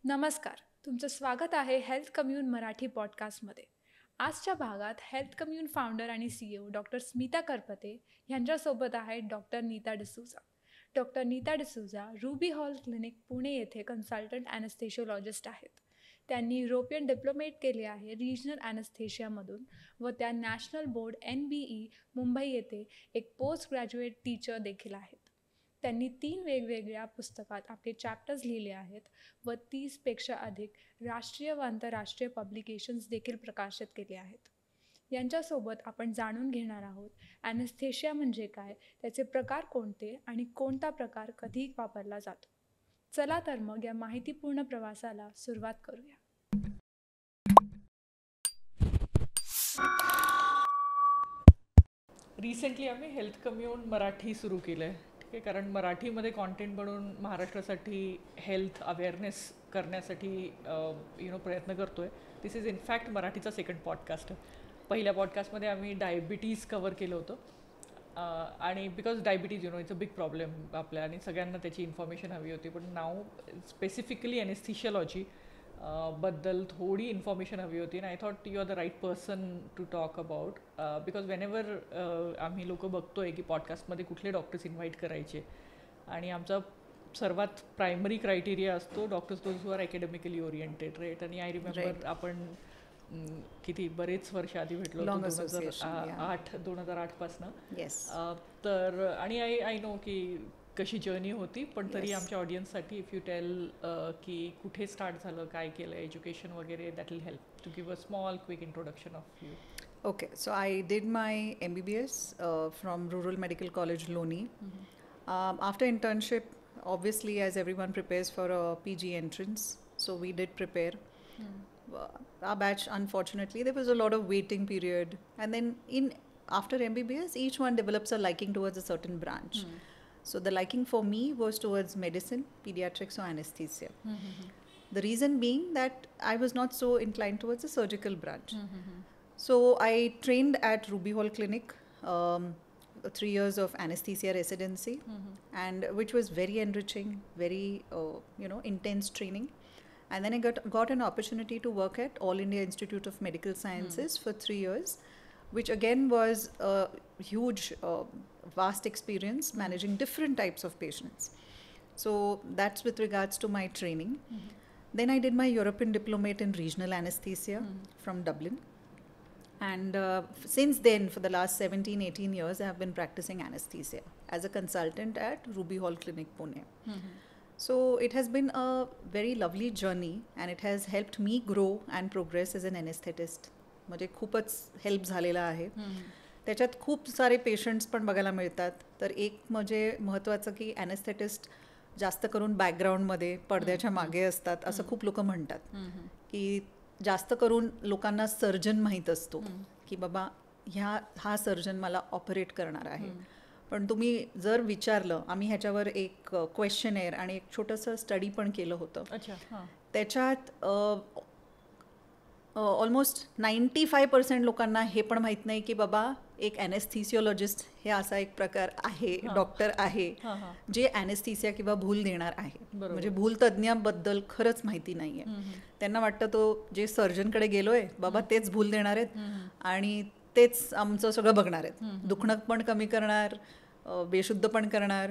नमस्कार, तुमचं स्वागत आहे हेल्थ कम्युन मराठी पॉडकास्टमध्ये. आजच्या भागात हेल्थ कम्युन फाउंडर आणि CEO डॉक्टर स्मिता करपते यांच्यासोबत आहेत doctor Neeta D'Souza. Doctor Neeta D'Souza Ruby Hall clinic Pune येथे कन्सल्टंट ॲनेस्थेशिओलॉजिस्ट आहेत. त्यांनी युरोपियन डिप्लोमेट केले आहे रिजनल ॲनेस्थेशियामधून व त्या नॅशनल बोर्ड NBE मुंबई येथे एक पोस्ट ग्रॅज्युएट टीचर देखील आहेत. त्यांनी 3 वेगवेगळ्या पुस्तकात आपले चॅप्टर्स लिहिले आहेत व 30पेक्षा अधिक राष्ट्रीय व आंतरराष्ट्रीय पब्लिकेशन्स देखील प्रकाशित केले आहेत. यांच्यासोबत आपण जाणून घेणार आहोत ॲनेस्थेशिया म्हणजे काय, त्याचे प्रकार कोणते आणि कोणता प्रकार कधी वापरला जातो. चला तर मग या माहितीपूर्ण प्रवासाला सुरुवात करूया. रिसेंटली आम्ही हेल्थ कम्युन मराठी सुरू केलं आहे, ठीक आहे. कारण मराठीमध्ये कॉन्टेंट बनवून महाराष्ट्रासाठी हेल्थ अवेअरनेस करण्यासाठी प्रयत्न करतो आहे. दिस इज इनफॅक्ट मराठीचा सेकंड पॉडकास्ट आहे. पहिल्या पॉडकास्टमध्ये आम्ही डायबिटीज कवर केलं होतं आणि because diabetes it's a big problem आपल्या आणि सगळ्यांना त्याची इन्फॉर्मेशन हवी होती. पण नाव स्पेसिफिकली ॲनेस्थेशियोलॉजी बद्दल थोडी इन्फॉर्मेशन हवी होती आणि I thought you are the right person to talk about because whenever आम्ही लोक बघतोय की पॉडकास्टमध्ये कुठले डॉक्टर्स इन्व्हाइट करायचे आणि आमचा सर्वात प्रायमरी क्रायटेरिया असतो doctors those who are academically oriented, right. आणि आय रिमेंबर आपण किती बरेच वर्ष आधी भेटलो होतो 2008 तर आणि आय नो की कशी जर्नी होती. पण तरी आमच्या ऑडियन्ससाठी इफ यू टेल की कुठे स्टार्ट झालं, काय केलं, एज्युकेशन वगैरे, that will help to give a small quick introduction of you. Okay, so I did my MBBS from Rural Medical College, Loni. After internship, obviously, as everyone prepares for a PG entrance, so we did prepare. Our batch, unfortunately, there was a lot of waiting period, and then after MBBS, each one develops a liking towards a certain branch. So the liking for me was towards medicine, pediatrics, or anesthesia. The reason being that I was not so inclined towards the surgical branch. So I trained at Ruby Hall Clinic, 3 years of anesthesia residency, and which was very enriching, very intense training. And then I got an opportunity to work at All India Institute of Medical Sciences for 3 years, which again was a huge, vast experience managing different types of patients. So that's with regards to my training. Then I did my European diplomate in regional anesthesia from Dublin. And since then, for the last 17-18 years, I have been practicing anesthesia as a consultant at Ruby Hall Clinic, Pune. So it has been a very lovely journey, and it has helped me grow and progress as an anesthetist. म्हणजे खूपच help झालेला आहे. त्याच्यात खूप सारे patients पण बघायला मिळतात. तर एक म्हणजे महत्त्वाचं की ॲनेस्थेटिस्ट जास्त करून बॅकग्राऊंडमध्ये पडद्याच्या मागे असतात असं खूप लोक म्हणतात. की जास्त करून लोकांना सर्जन माहीत असतो की बाबा हा सर्जन मला ऑपरेट करणार आहे. पण तुम्ही जर विचारलं, आम्ही ह्याच्यावर एक क्वेश्चनेअर आणि एक छोटंसं स्टडी पण केलं होतं. त्याच्यात ऑलमोस्ट 95% लोकांना हे पण माहीत नाही की बाबा एक ॲनेस्थेसिओलॉजिस्ट हे असा एक प्रकार आहे, डॉक्टर आहे जे ॲनेस्थेसिया किंवा भूल देणार आहे. म्हणजे भूल तज्ज्ञाबद्दल खरंच माहिती नाही आहे. त्यांना वाटतं तो जे सर्जनकडे गेलोय बाबा तेच भूल देणार आहेत आणि तेच आमचं सगळं बघणार आहेत, दुखणं पण कमी करणार, बेशुद्ध पण करणार.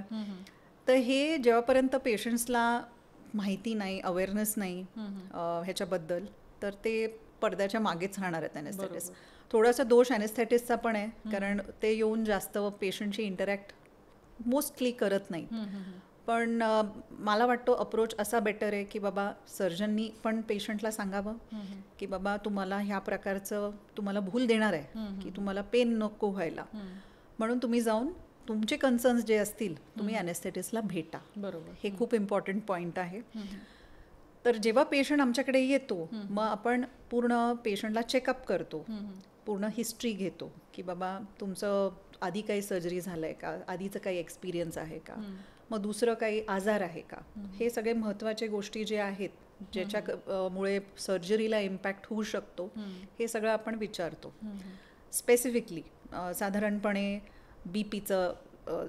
तर हे जेव्हापर्यंत पेशंट्सला माहिती नाही, अवेअरनेस नाही ह्याच्याबद्दल, तर ते पडद्याच्या मागेच राहणार आहेत ॲनेस्थेटिस्ट. थोडासा दोष ॲनेस्थेटिस्टचा पण आहे, कारण ते येऊन जास्त पेशंटशी इंटरॅक्ट मोस्टली करत नाहीत. पण मला वाटतो अप्रोच असा बेटर आहे की बाबा सर्जननी पण पेशंटला सांगावं की बाबा तुम्हाला ह्या प्रकारचं तुम्हाला भूल देणार आहे की तुम्हाला पेन नको व्हायला, म्हणून तुम्ही जाऊन तुमचे कन्सर्न्स जे असतील तुम्ही ॲनेस्थेटिस्टला भेटा. बरोबर, हे खूप इम्पॉर्टंट पॉईंट आहे. तर जेव्हा पेशंट आमच्याकडे येतो मग आपण पूर्ण पेशंटला चेकअप करतो, पूर्ण हिस्ट्री घेतो की बाबा तुमचं आधी काही सर्जरी झालं आहे का, आधीचं काही एक्सपिरियन्स आहे का, मग दुसरं काही आजार आहे का. हे सगळे महत्त्वाचे गोष्टी जे आहेत ज्याच्यामुळे सर्जरीला इम्पॅक्ट होऊ शकतो हे सगळं आपण विचारतो. स्पेसिफिकली साधारणपणे बीपीचं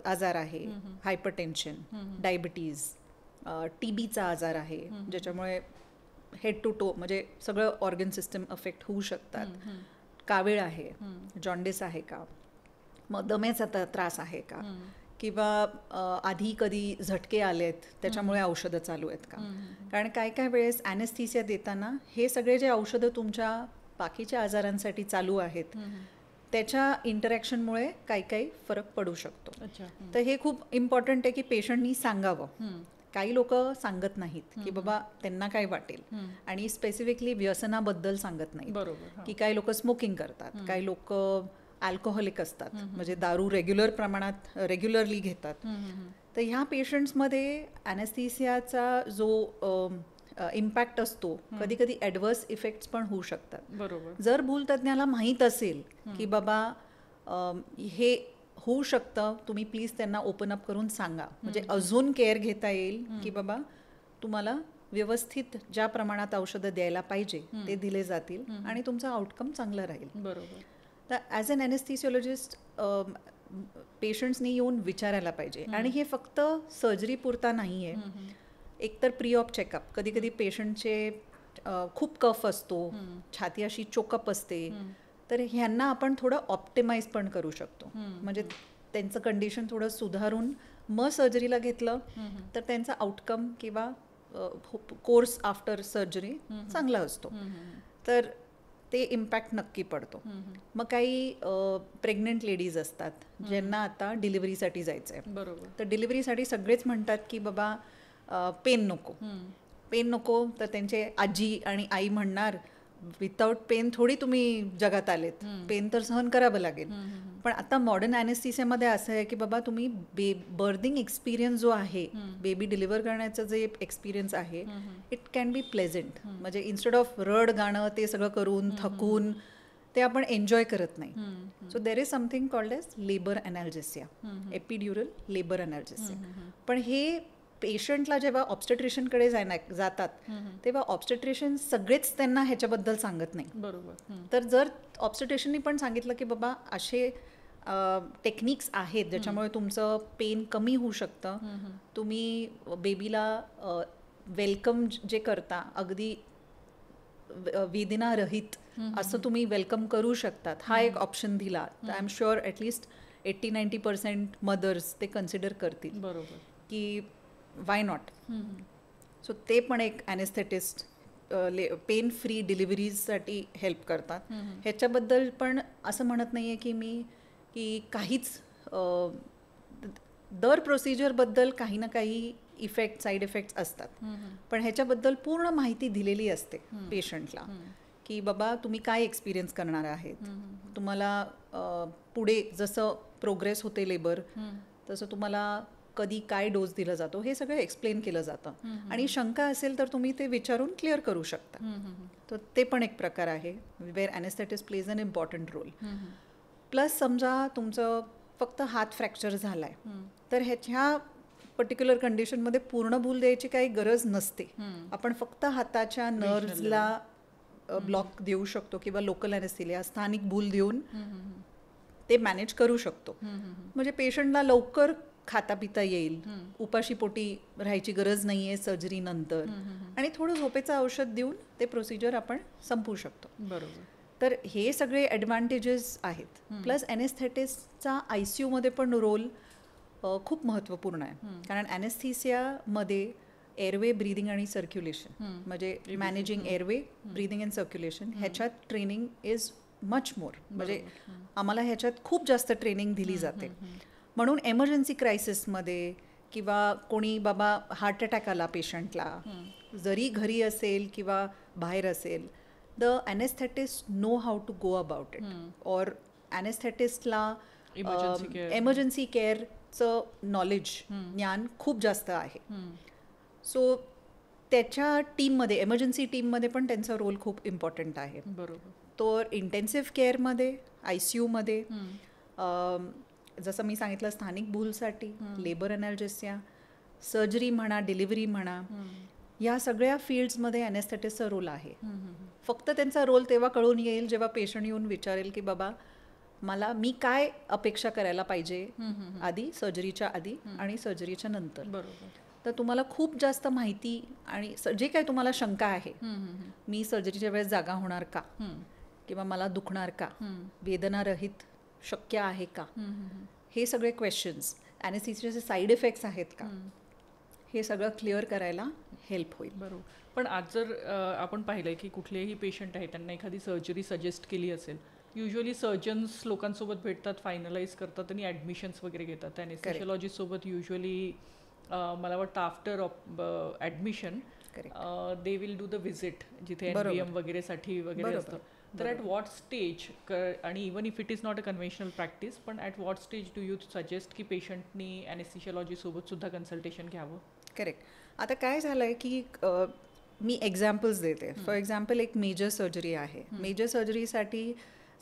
आजार आहे, हायपरटेन्शन, डायबिटीज, TBचा आजार आहे ज्याच्यामुळे हेड टू टो म्हणजे सगळं ऑर्गन सिस्टम अफेक्ट होऊ शकतात. कावीळ आहे, जॉन्डिस आहे का, मग दम्याचा त्रास आहे का, किंवा आधी कधी झटके आलेत त्याच्यामुळे औषधं चालू आहेत का. कारण काय काय वेळेस ॲनेस्थीसिया देताना हे सगळे जे औषधं तुमच्या बाकीच्या आजारांसाठी चालू आहेत त्याच्या इंटरॅक्शनमुळे काही फरक पडू शकतो. तर हे खूप इम्पॉर्टंट आहे की पेशंटनी सांगावं. काही लोक सांगत नाहीत की बाबा त्यांना काय वाटेल, आणि स्पेसिफिकली व्यसनाबद्दल सांगत नाहीत. बरोबर. की काही लोक स्मोकिंग करतात, काही लोक अल्कोहोलिक असतात, म्हणजे दारू रेग्युलरली घेतात. तर ह्या पेशंट्समध्ये ॲनेस्थीसियाचा जो इम्पॅक्ट असतो कधी कधी ॲडव्हर्स इफेक्ट्स पण होऊ शकतात. बरोबर. जर भूलतज्ञाला माहीत असेल की बाबा हे होऊ शकतं, तुम्ही प्लीज त्यांना ओपन अप करून सांगा, म्हणजे अजून केअर घेता येईल की बाबा तुम्हाला व्यवस्थित ज्या प्रमाणात औषधं द्यायला पाहिजे ते दिले जातील आणि तुमचा आउटकम चांगला राहील. बरोबर. तर ॲज अन ॲनेस्थीसिओलॉजिस्ट पेशंट्सनी येऊन विचारायला पाहिजे. आणि हे फक्त सर्जरी पुरता नाही आहे. एकतर प्री ऑप चेकअप, कधी कधी पेशंटचे खूप कफ असतो, छाती अशी चोकअप असते, तर ह्यांना आपण थोडं ऑप्टिमाइज पण करू शकतो. म्हणजे त्यांचं कंडिशन थोडं सुधारून मग सर्जरीला घेतलं तर त्यांचा आउटकम किंवा कोर्स आफ्टर सर्जरी चांगला असतो. तर ते इम्पॅक्ट नक्की पडतो. मग काही प्रेग्नंट लेडीज असतात ज्यांना आता डिलिव्हरीसाठी जायचं आहे. बरोबर. तर डिलिव्हरीसाठी सगळेच म्हणतात की बाबा पेन नको, तर त्यांचे आजी आणि आई म्हणणार विदाऊट पेन थोडी तुम्ही जगात आलेत, पेन तर सहन करावं लागेल. पण आता मॉडर्न ॲनेस्थीसियामध्ये असं आहे की बाबा तुम्ही बर्थिंग एक्सपिरियन्स जो आहे, बेबी डिलिव्हर करण्याचा जे एक्सपिरियन्स आहे, इट कॅन बी प्लेझंट. म्हणजे इन्स्टेड ऑफ रड गाणं ते सगळं करून थकून ते आपण एन्जॉय करत नाही. So there is something called as labour analgesia, epidural labour analgesia. पण हे पेशंटला जेव्हा ऑब्स्टेट्रिशियनकडे जातात तेव्हा ऑब्स्टेट्रिशियन सगळेच त्यांना ह्याच्याबद्दल सांगत नाही. बरोबर. तर जर ऑब्स्टेट्रिशियननी पण सांगितलं की बाबा असे टेक्निक्स आहेत ज्याच्यामुळे तुमचं पेन कमी होऊ शकतं, तुम्ही बेबीला वेलकम जे करता अगदी वेदनारहित असं तुम्ही वेलकम करू शकतात, हा एक ऑप्शन दिला तर I am sure at least 80-90% mothers ते कन्सिडर करतील. बरोबर. की वाय नॉट. सो ते पण एक ॲनेस्थेटिस्ट पेन फ्री डिलिव्हरीजसाठी हेल्प करतात. ह्याच्याबद्दल पण असं म्हणत नाही आहे की मी की काहीच दर प्रोसिजरबद्दल काही ना काही साईड इफेक्ट्स असतात, पण ह्याच्याबद्दल पूर्ण माहिती दिलेली असते पेशंटला की बाबा तुम्ही काय एक्सपिरियन्स करणार आहेत, तुम्हाला पुढे जसं प्रोग्रेस होते लेबर तसं तुम्हाला कधी काय डोस दिला जातो हे सगळं एक्सप्लेन केलं जातं. आणि शंका असेल तर तुम्ही ते विचारून क्लिअर करू शकता. तर ते पण एक प्रकार आहे where anaesthetist plays an important role. Plus समजा तुमचं फक्त हात फ्रॅक्चर झाला आहे तर ह्याच्या पर्टिक्युलर कंडिशनमध्ये पूर्ण भूल द्यायची काही गरज नसते. आपण फक्त हाताच्या नर्व्हजला ब्लॉक देऊ शकतो किंवा लोकल ॲनेस्थेसिया स्थानिक भूल देऊन ते मॅनेज करू शकतो. म्हणजे पेशंटला लवकर खाता पिता येईल, उपाशीपोटी राहायची गरज नाही आहे सर्जरी नंतर, आणि थोडं झोपेचं औषध देऊन ते प्रोसिजर आपण संपवू शकतो. बरोबर. तर हे सगळे ॲडव्हान्टेजेस आहेत. प्लस ॲनेस्थेटिस्टचा ICU मध्ये पण रोल खूप महत्त्वपूर्ण आहे. कारण ॲनेस्थीसियामध्ये एअरवे, ब्रीदिंग आणि सर्क्युलेशन म्हणजे managing airway, breathing and circulation ह्याच्यात ट्रेनिंग इज मच मोर. म्हणजे आम्हाला ह्याच्यात खूप जास्त ट्रेनिंग दिली जाते. म्हणून एमर्जन्सी क्रायसिसमध्ये किंवा कोणी बाबा हार्ट अटॅक आला पेशंटला, जरी घरी असेल किंवा बाहेर असेल, the anaesthetist know how to go about it. और ॲनेस्थेटिस्टला एमर्जन्सी केअरचं नॉलेज, ज्ञान खूप जास्त आहे. सो त्याच्या टीममध्ये, एमर्जन्सी टीममध्ये पण त्यांचा रोल खूप इम्पॉर्टंट आहे. बरोबर. तो इंटेन्सिव्ह केअरमध्ये, ICUमध्ये जसं मी सांगितलं स्थानिक भूलसाठी, लेबर ॲनाल्जेसिया, सर्जरी म्हणा, डिलिव्हरी म्हणा, या सगळ्या फील्ड्समध्ये ॲनेस्थेटिस्टचा रोल आहे. फक्त त्यांचा रोल तेव्हा कळून येईल जेव्हा पेशंट येऊन विचारेल की बाबा मी काय अपेक्षा करायला पाहिजे आधी, सर्जरीच्या आधी आणि सर्जरीच्या नंतर. बरोबर. तर तुम्हाला खूप जास्त माहिती आणि जे काही तुम्हाला शंका आहे, मी सर्जरीच्या वेळेस जागा होणार का, किंवा मला दुखणार का, वेदनारहित शक्य आहे का, हे सगळे क्वेश्चन्स, ॲनेस्थेसियाचे साईड इफेक्ट्स आहेत का, हे सगळं क्लिअर करायला हेल्प होईल. बरोबर. पण आज जर आपण पाहिलं की कुठलेही पेशंट आहे त्यांना एखादी सर्जरी सजेस्ट केली असेल, युजली सर्जन्स लोकांसोबत भेटतात, फायनलाइज करतात आणि ॲडमिशन्स वगैरे घेतात. ॲनेस्थेशियोलॉजिस्टसोबत युजली मला वाटतं after admission they will do the visit, जिथे NVM वगैरेसाठी वगैरे असतं. तर ॲट वॉट स्टेज, आणि even if it is not a conventional practice, पण at what stage do you suggest की पेशंटनी ॲनेस्थेशियोलॉजीसोबत सुद्धा कन्सल्टेशन घ्यावं? करेक्ट. आता काय झालं आहे की मी एक्झाम्पल्स देते. फॉर एक्झाम्पल एक मेजर सर्जरी आहे. मेजर सर्जरीसाठी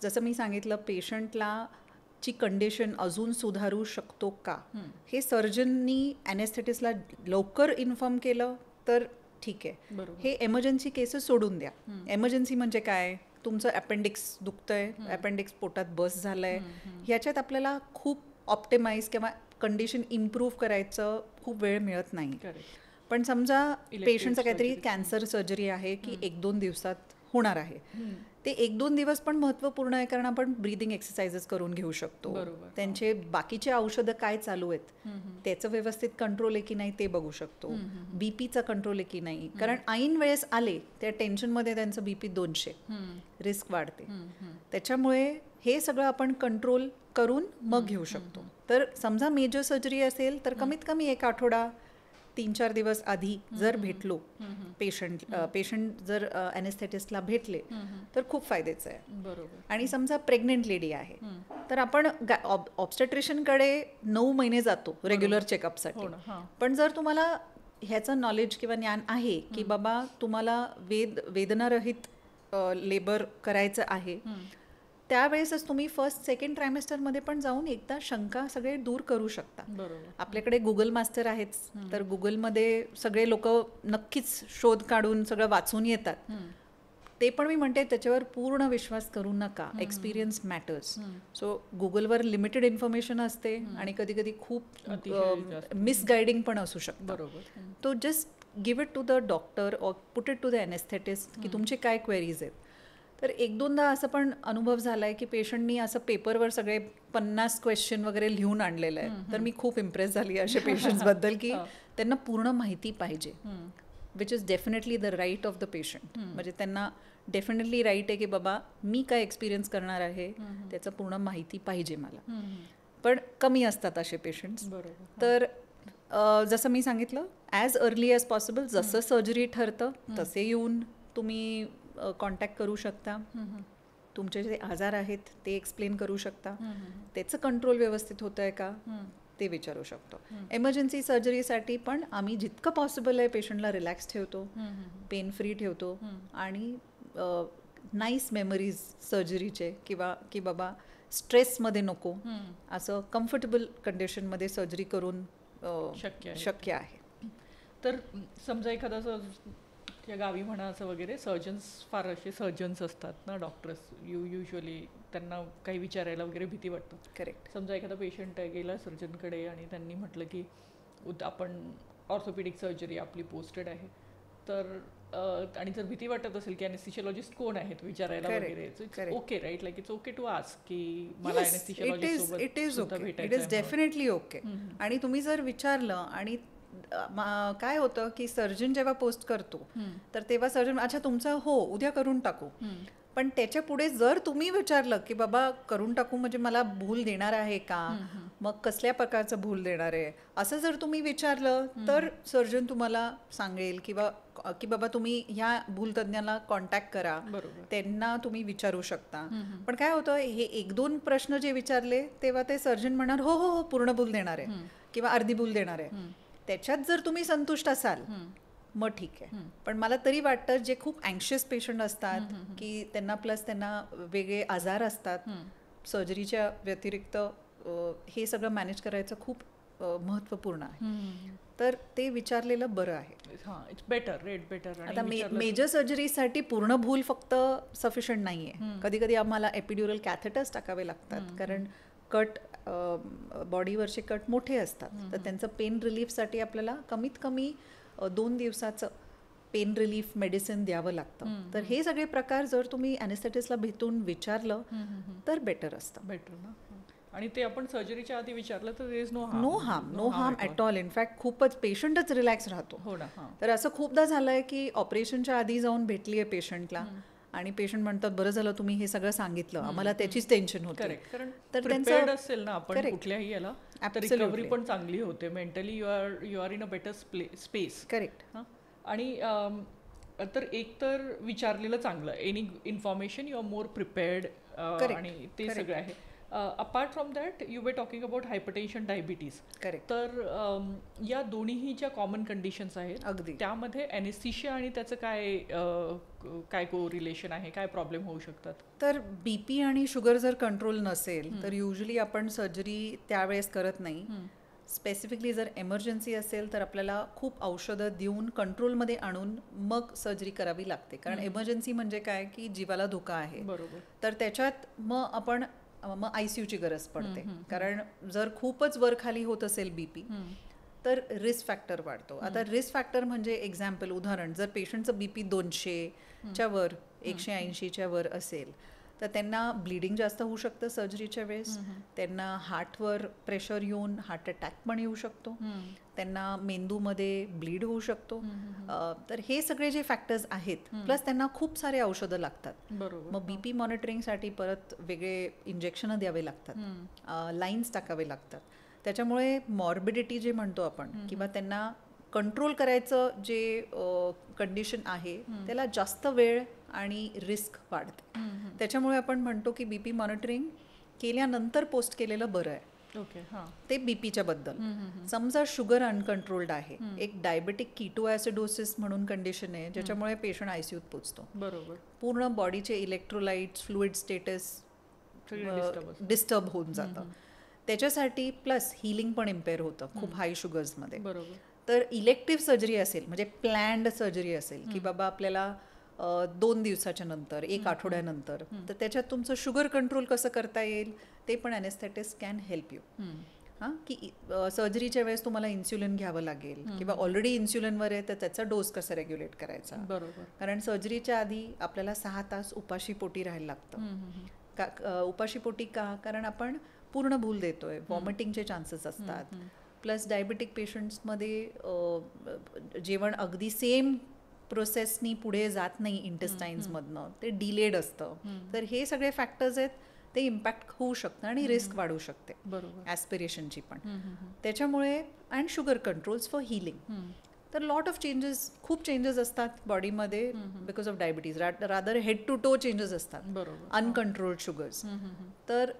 जसं मी सांगितलं, पेशंटला ची कंडिशन अजून सुधारू शकतो का, हे सर्जननी ॲनेस्थेटिस्टला लवकर इन्फॉर्म केलं तर ठीक आहे. हे एमर्जन्सी केसेस सोडून द्या. एमर्जन्सी म्हणजे काय, तुमचं अपेंडिक्स दुखतंय, अपेंडिक्स पोटात बस झालंय, ह्याच्यात आपल्याला खूप ऑप्टिमाइज किंवा कंडिशन इम्प्रूव्ह करायचं खूप वेळ मिळत नाही. पण समजा पेशंटचं काहीतरी कॅन्सर सर्जरी आहे की 1-2 दिवसात होणार आहे, ते 1-2 दिवस पण महत्त्वपूर्ण आहे, कारण आपण ब्रीदिंग एक्सरसाइजेस करून घेऊ शकतो. त्यांचे बाकीचे औषधं काय चालू आहेत, त्याचं व्यवस्थित कंट्रोल आहे की नाही ते बघू शकतो. बीपीचा कंट्रोल आहे की नाही, कारण ऐन वेळेस आले त्या टेन्शनमध्ये त्यांचं बीपी 200, रिस्क वाढते. त्याच्यामुळे हे सगळं आपण कंट्रोल करून मग घेऊ शकतो. तर समजा मेजर सर्जरी असेल तर कमीत कमी 1 आठवडा 3-4 दिवस आधी जर भेटलो पेशंट जर ॲनेस्थेटिस्टला भेटले तर खूप फायद्याचं आहे. बरोबर. आणि समजा प्रेग्नेंट लेडी आहे तर आपण ऑब्स्टेट्रिशियनकडे 9 महिने जातो रेग्युलर चेकअपसाठी. पण जर तुम्हाला ह्याचं नॉलेज किंवा ज्ञान आहे की बाबा तुम्हाला वेदनारहित लेबर करायचं आहे, त्यावेळेसच तुम्ही 1st-2nd ट्रायमेस्टरमध्ये पण जाऊन एकदा शंका सगळे दूर करू शकता. आपल्याकडे गुगल मास्टर आहेच, तर गुगलमध्ये सगळे लोक नक्कीच शोध काढून सगळं वाचून येतात. ते पण मी म्हणते त्याच्यावर पूर्ण विश्वास करू नका. Experience matters. सो गुगलवर लिमिटेड इन्फॉर्मेशन असते आणि कधी कधी खूप मिसगायडिंग पण असू शकतं. तो just give it to the doctor or put it to the anaesthetist की तुमचे काय क्वेरीज आहेत. तर 1-2दा असं पण अनुभव झाला आहे की पेशंटनी असं पेपरवर सगळे 50 क्वेश्चन वगैरे लिहून आणलेलं आहे. तर मी खूप इम्प्रेस झाली अशा पेशंट्सबद्दल की त्यांना पूर्ण माहिती पाहिजे, which is definitely the right of the patient. म्हणजे त्यांना डेफिनेटली राईट आहे की बाबा मी काय एक्सपिरियन्स करणार आहे त्याचं पूर्ण माहिती पाहिजे मला. पण कमी असतात असे पेशंट्स. तर जसं मी सांगितलं, ॲज अर्ली ॲज पॉसिबल, जसं सर्जरी ठरतं तसे येऊन तुम्ही कॉन्टॅक्ट करू शकता. तुमचे जे आजार आहेत ते एक्सप्लेन करू शकता. त्याचं कंट्रोल व्यवस्थित होतं आहे का ते विचारू शकतो. एमर्जन्सी सर्जरीसाठी पण आम्ही जितकं पॉसिबल आहे पेशंटला रिलॅक्स ठेवतो, पेन फ्री ठेवतो आणि नाईस मेमरीज सर्जरीचे किंवा की बाबा स्ट्रेसमध्ये नको, असं कम्फर्टेबल कंडिशनमध्ये सर्जरी करून शक्य आहे. तर समजा एखादा त्या गावी म्हणा असं वगैरे सर्जन्स, फार असे सर्जन्स असतात ना, डॉक्टर्स युजली त्यांना काही विचारायला वगैरे भीती वाटतं. करेक्ट. समजा एखादा पेशंट गेला सर्जनकडे आणि त्यांनी म्हटलं की आपण ऑर्थोपेडिक सर्जरी आपली पोस्टेड आहे, तर आणि जर भीती वाटत असेल की ॲनेस्थेशियोलॉजिस्ट कोण आहेत विचारायला वगैरे, it's okay right, like it's okay to ask की मला ॲनेस्थेशियोलॉजिस्ट सोबत इट इज डेफिनेटली ओके. आणि तुम्ही जर विचारलं आणि काय होतं की सर्जन जेव्हा पोस्ट करतो तर तेव्हा सर्जन अच्छा तुमचं हो उद्या करून टाकू, पण त्याच्या पुढे जर तुम्ही विचारलं की बाबा करून टाकू म्हणजे मला भूल देणार आहे का, मग कसल्या प्रकारचं भूल देणार आहे, असं जर तुम्ही विचारलं तर सर्जन तुम्हाला सांगेल किंवा की बाबा तुम्ही ह्या भूलतज्ञाला कॉन्टॅक्ट करा, त्यांना तुम्ही विचारू शकता. पण काय होतं, हे 1-2 प्रश्न जे विचारले तेव्हा ते सर्जन म्हणणार हो हो हो पूर्ण भूल देणार आहे किंवा अर्धी भूल देणार आहे. त्याच्यात जर तुम्ही संतुष्ट असाल मग ठीक आहे. पण मला तरी वाटतं जे खूप अँक्शियस पेशंट असतात की त्यांना प्लस त्यांना वेगळे आजार असतात, सर्जरीच्या व्यतिरिक्त हे सगळं मॅनेज करायचं खूप महत्त्वपूर्ण आहे, तर ते विचारलेलं बरं आहे. It's better, rate better. आता मेजर सर्जरीसाठी पूर्ण भूल फक्त सफिशियंट नाही आहे. कधी कधी आम्हाला एपिड्युरल कॅथेटर्स टाकावे लागतात, कारण कट बॉडीवरचे कट मोठे असतात, तर त्यांचं पेन रिलीफसाठी आपल्याला कमीत कमी 2 दिवसाचं पेन रिलीफ मेडिसिन द्यावं लागतं. तर हे सगळे प्रकार जर तुम्ही ॲनेस्थेटिस्टला भेटून विचारलं तर बेटर असतं. बेटर ना. आणि ते आपण सर्जरीच्या आधी विचारलं तर there is no harm at all. In fact खूपच पेशंटच रिलॅक्स राहतो. हो ना. तर असं खूपदा झालंय की ऑपरेशनच्या आधी जाऊन भेटली आहे पेशंटला आणि पेशंट म्हणतात बरं झालं तुम्ही हे सगळं सांगितलं, आम्हाला त्याचीच टेन्शन होती. करेक्ट. कारण तर प्रिपेअर्ड असेल ना आपण कुठल्याही याला, तर रिकव्हरी पण चांगली होते. Mentally you are in a better space. Correct. आणि तर एक तर विचारलेलं चांगलं, any information you are more prepared, आणि ते सगळं आहे. Apart from that you were talking about hypertension, diabetes. Correct. तर या दोन्हीही ज्या कॉमन कंडिशन्स आहेत अगदी त्यामध्ये ॲनेस्थीशिया आणि त्याचं काय को रिलेशन आहे, काय प्रॉब्लेम होऊ शकतात? तर बीपी आणि शुगर जर कंट्रोल नसेल तर युजली आपण सर्जरी त्यावेळेस करत नाही. स्पेसिफिकली जर एमर्जन्सी असेल तर आपल्याला खूप औषधं देऊन कंट्रोलमध्ये आणून मग सर्जरी करावी लागते. कारण एमर्जन्सी म्हणजे काय की जीवाला धोका आहे. बरोबर. तर त्याच्यात मग ICUची गरज पडते. कारण जर खूपच वर खाली होत असेल बीपी तर रिस्क फॅक्टर वाढतो. आता रिस्क फॅक्टर म्हणजे एक्झाम्पल, उदाहरण, जर पेशंटचं बीपी 200च्या वर, 180च्या वर असेल तर त्यांना ब्लिडिंग जास्त होऊ शकतं सर्जरीच्या वेळेस. त्यांना हार्टवर प्रेशर येऊन हार्ट अटॅक पण येऊ शकतो. त्यांना मेंदूमध्ये ब्लीड होऊ शकतो. तर हे सगळे जे फॅक्टर्स आहेत, प्लस त्यांना खूप सारे औषधं लागतात. बरोबर. मग बीपी मॉनिटरिंगसाठी परत वेगळे इंजेक्शनं द्यावे लागतात, लाईन्स टाकावे लागतात. त्याच्यामुळे मॉर्बिडिटी जे म्हणतो आपण किंवा त्यांना कंट्रोल करायचं जे कंडिशन आहे त्याला जास्त वेळ आणि रिस्क वाढते. त्याच्यामुळे आपण म्हणतो की बीपी मॉनिटरिंग केल्यानंतर पोस्ट केलेलं बरं आहे. ओके. हां. ते बीपीच्या बद्दल. समजा शुगर अनकंट्रोल्ड आहे, एक डायबेटिक कीटोॲसिडोसिस म्हणून कंडिशन आहे ज्याच्यामुळे पेशंट ICUत पोचतो. बरोबर. पूर्ण बॉडीचे इलेक्ट्रोलाइट्स, फ्लुइड स्टेटस डिस्टर्ब होऊन जातं. त्याच्यासाठी प्लस हिलिंग पण इम्पेअर होतं खूप हाय शुगर्समध्ये. बरोबर. तर इलेक्टिव्ह सर्जरी असेल, म्हणजे प्लॅन्ड सर्जरी असेल की बाबा आपल्याला 2 दिवसाच्या नंतर, 1 आठवड्यानंतर, तर त्याच्यात तुमचं शुगर कंट्रोल कसं करता येईल ते पण ॲनेस्थेटिस्ट कॅन हेल्प यू. की सर्जरीच्या वेळेस तुम्हाला इन्सुलिन घ्यावं लागेल किंवा ऑलरेडी इन्सुलिनवर आहे तर त्याचा डोस कसा रेग्युलेट करायचा. बरोबर. कारण सर्जरीच्या आधी आपल्याला 6 तास उपाशीपोटी राहायला लागतं. उपाशीपोटी का? कारण आपण पूर्ण भूल देतोय, वॉमिटिंगचे चान्सेस असतात. प्लस डायबिटिक पेशंट्समध्ये जेवण अगदी सेम प्रोसेसनी पुढे जात नाही इंटेस्टाईन्समधनं, ते डिलेड असतं. तर हे सगळे फॅक्टर्स आहेत, ते इम्पॅक्ट होऊ शकतं आणि रिस्क वाढू शकते. बरोबर. ॲस्पिरेशनची पण. त्याच्यामुळे and sugar controls for healing. तर लॉट ऑफ चेंजेस, खूप चेंजेस असतात बॉडीमध्ये because of diabetes. Rather head to toe changes असतात. बरोबर. Uncontrolled sugars. तर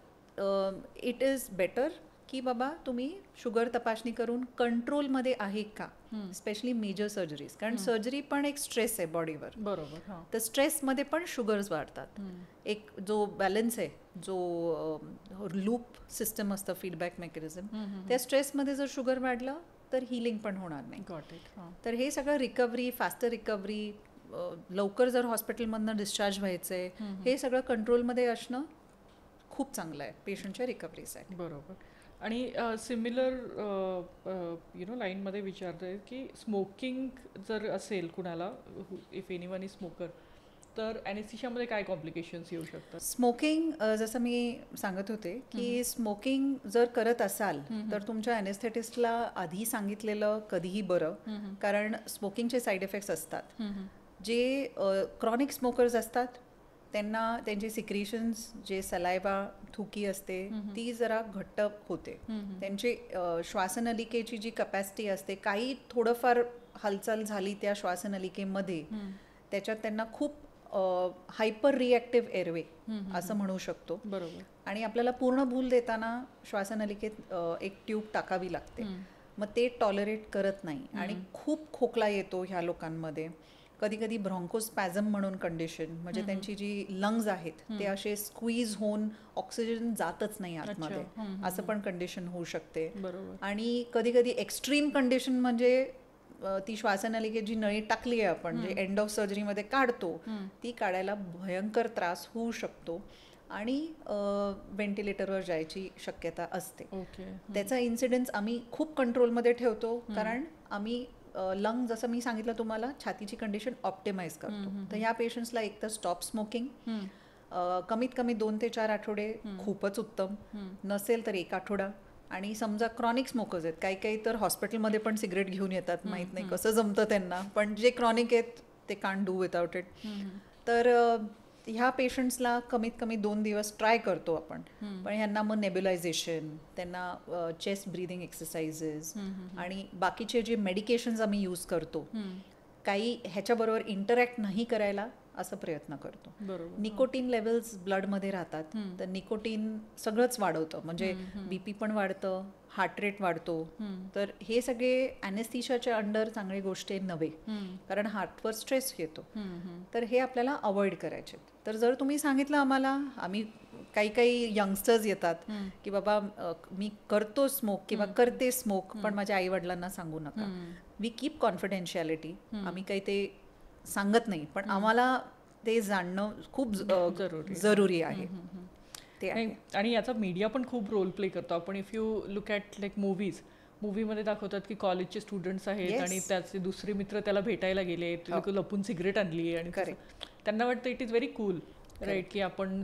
इट इज बेटर की बाबा तुम्ही शुगर तपासणी करून कंट्रोलमध्ये आहे का, स्पेशली मेजर सर्जरीज. कारण सर्जरी पण एक स्ट्रेस आहे बॉडीवर. बरोबर. तर स्ट्रेसमध्ये पण शुगर्स वाढतात. एक जो बॅलन्स आहे, जो लूप सिस्टम असतं, फीडबॅक मेकॅनिझम, त्या स्ट्रेसमध्ये जर शुगर वाढलं तर हिलिंग पण होणार नाही. Got it. तर हे सगळं रिकव्हरी, फास्टर रिकव्हरी, लवकर जर हॉस्पिटलमधनं डिस्चार्ज व्हायचं आहे, हे सगळं कंट्रोलमध्ये असणं खूप चांगलं आहे पेशंटच्या रिकव्हरीसाठी. बरोबर. आणि सिमिलर लाईनमध्ये विचारतोय की स्मोकिंग जर असेल कुणाला, इफ एनीवन इज स्मोकर, तर ॲनेस्थीशियामध्ये काय कॉम्प्लिकेशन्स येऊ शकतात? स्मोकिंग, जसं मी सांगत होते की स्मोकिंग जर करत असाल तर तुमच्या ॲनेस्थेटिस्टला आधी सांगितलेलं कधीही बरं. कारण स्मोकिंगचे साईड इफेक्ट्स असतात. जे क्रॉनिक स्मोकर्स असतात त्यांना त्यांचे सिक्रिशन्स, जे सलायवा, थुकी असते, ती जरा घट्ट होते. त्यांची श्वासनलिकेची जी कपॅसिटी असते, काही थोडंफार हालचाल झाली त्या श्वासनलिकेमध्ये, त्याच्यात त्यांना खूप हायपर रिॲक्टिव्ह एअरवे असं म्हणू शकतो. बरोबर. आणि आपल्याला पूर्ण भूल देताना श्वासनलिकेत एक ट्यूब टाकावी लागते. मग ते टॉलरेट करत नाही आणि खूप खोकला येतो ह्या लोकांमध्ये. कधी कधी ब्रॉन्कोस्पॅझम म्हणून कंडिशन, म्हणजे त्यांची जी लंग्स आहेत ते असे स्क्वीज होऊन ऑक्सिजन जातच नाही आतमध्ये, असं पण कंडिशन होऊ शकते. आणि कधी कधी एक्स्ट्रीम कंडिशन म्हणजे ती श्वासनलिकेत जी नळी टाकली आहे आपण, जे एंड ऑफ सर्जरीमध्ये काढतो, ती काढायला भयंकर त्रास होऊ शकतो. आणि व्हेंटिलेटरवर जायची शक्यता असते. ओके. त्याचा इन्सिडेन्स आम्ही खूप कंट्रोलमध्ये ठेवतो, कारण आम्ही लंग, जसं मी सांगितलं तुम्हाला, छातीची कंडिशन ऑप्टिमाइज करतो. तर ह्या पेशंट्सला एक तर स्टॉप स्मोकिंग, कमीत कमी 2 ते 4 आठवडे खूपच उत्तम, नसेल तर 1 आठवडा. आणि समजा क्रॉनिक स्मोकर्स आहेत, काही काही तर हॉस्पिटलमध्ये पण सिगरेट घेऊन येतात, माहीत नाही कसं जमतं त्यांना, पण जे क्रॉनिक आहेत ते कांट डू विदाउट इट. तर ह्या पेशंट्सला कमीत कमी 2 दिवस ट्राय करतो आपण, पण ह्यांना मग नेब्युलायझेशन, त्यांना चेस्ट ब्रीदिंग एक्सरसाइजेस आणि बाकीचे जे मेडिकेशन्स आम्ही यूज करतो, काही ह्याच्याबरोबर इंटरॅक्ट नाही करायला असं प्रयत्न करतो. बरोबर. निकोटीन लेवल्स ब्लडमध्ये राहतात, तर निकोटीन सगळंच वाढवतं, म्हणजे बीपी पण वाढतं, हार्ट रेट वाढतो. तर हे सगळे ॲनेस्थीशियाच्या अंडर चांगली गोष्टी नव्हे, कारण हार्टवर स्ट्रेस येतो. तर हे आपल्याला अवॉइड करायचे. तर जर तुम्ही सांगितलं आम्हाला, आम्ही काही यंगस्टर्स येतात की बाबा मी करतो स्मोक किंवा करते स्मोक, पण माझ्या आईवडिलांना सांगू नका. वी कीप कॉन्फिडेन्शियलिटी, आम्ही काही ते सांगत नाही, पण आम्हाला ते जाणणं खूप जरुरी आहे. ते आहे. आणि याचा मीडिया पण खूप रोल प्ले करतो. आपण if you look at like मूवीमध्ये दाखवतात की कॉलेजचे स्टुडंट्स आहेत आणि त्याचे दुसरे मित्र त्याला भेटायला गेले, ते लोक लपून सिगरेट आणली आणि त्यांना वाटतं it is very cool, right, की आपण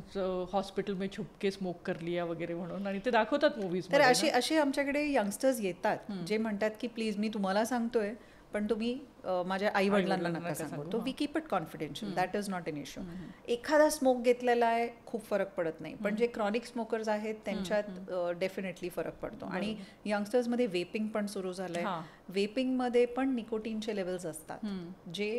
हॉस्पिटल में छुपके स्मोक कर लिया वगैरे म्हणून, आणि ते दाखवतात मूवीज. तर असे आमच्याकडे यंगस्टर्स येतात जे म्हणतात की प्लीज मी तुम्हाला सांगतोय, पण तुम्ही माझ्या आई वडिलांना नका सांगू. तो we keep it confidential, that is not an issue. एखादा स्मोक घेतलेला आहे खूप फरक पडत नाही, पण जे क्रॉनिक स्मोकर्स आहेत त्यांच्यात डेफिनेटली फरक पडतो. आणि यंगस्टर्समध्ये वेपिंग पण सुरू झालंय. वेपिंगमध्ये पण निकोटीनचे लेवल्स असतात, जे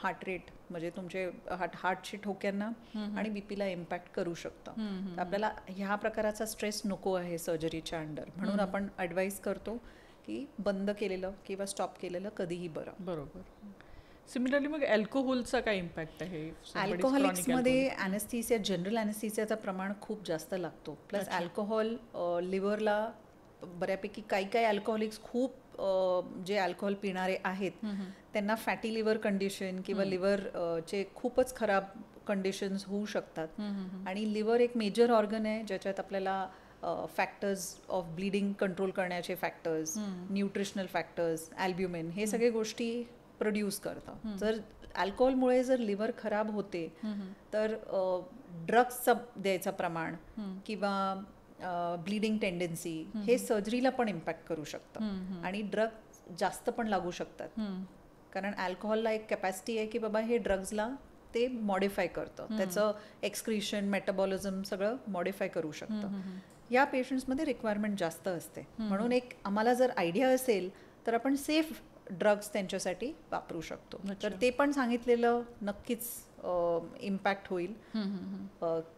हार्ट रेट, म्हणजे तुमचे हार्टच्या ठोक्यांना आणि बीपीला इम्पॅक्ट करू शकतं. आपल्याला ह्या प्रकाराचा स्ट्रेस नको आहे सर्जरीच्या अंडर, म्हणून आपण ॲडवाईज करतो की बंद केलेलं किंवा स्टॉप केलेलं कधीही बरं. बरोबर. सिमिलरली मग अल्कोहोलचा काय इम्पॅक्ट आहे? अल्कोहोलिक्समध्ये ॲनेस्थीसिया, जनरल ॲनेस्थीसियाचं प्रमाण खूप जास्त लागतो. प्लस अल्कोहोल लिव्हरला बऱ्यापैकी, काही अल्कोहोलिक्स खूप जे अल्कोहोल पिणारे आहेत त्यांना फॅटी लिव्हर कंडिशन किंवा लिव्हरचे खूपच खराब कंडिशन्स होऊ शकतात. आणि लिव्हर एक मेजर ऑर्गन आहे ज्याच्यात आपल्याला फॅक्टर्स ऑफ ब्लिडिंग कंट्रोल करण्याचे फॅक्टर्स, न्यूट्रिशनल फॅक्टर्स, अल्ब्युमिन, हे सगळे गोष्टी प्रोड्यूस करतं. जर अल्कोहोलमुळे जर लिव्हर खराब होते तर ड्रग्सचं द्यायचं प्रमाण किंवा ब्लिडिंग टेंडन्सी हे सर्जरीला पण इम्पॅक्ट करू शकतं. आणि ड्रग जास्त पण लागू शकतात, कारण अल्कोहोलला एक कॅपॅसिटी आहे की बाबा हे ड्रग्सला ते मॉडिफाय करतं, त्याचं एक्सक्रिशन, मेटाबॉलिझम सगळं मॉडिफाय करू शकतं. या पेशंट्समध्ये रिक्वायरमेंट जास्त असते, म्हणून एक आम्हाला जर आयडिया असेल तर आपण सेफ ड्रग्स त्यांच्यासाठी वापरू शकतो. तर ते पण सांगितलेलं नक्कीच इम्पॅक्ट होईल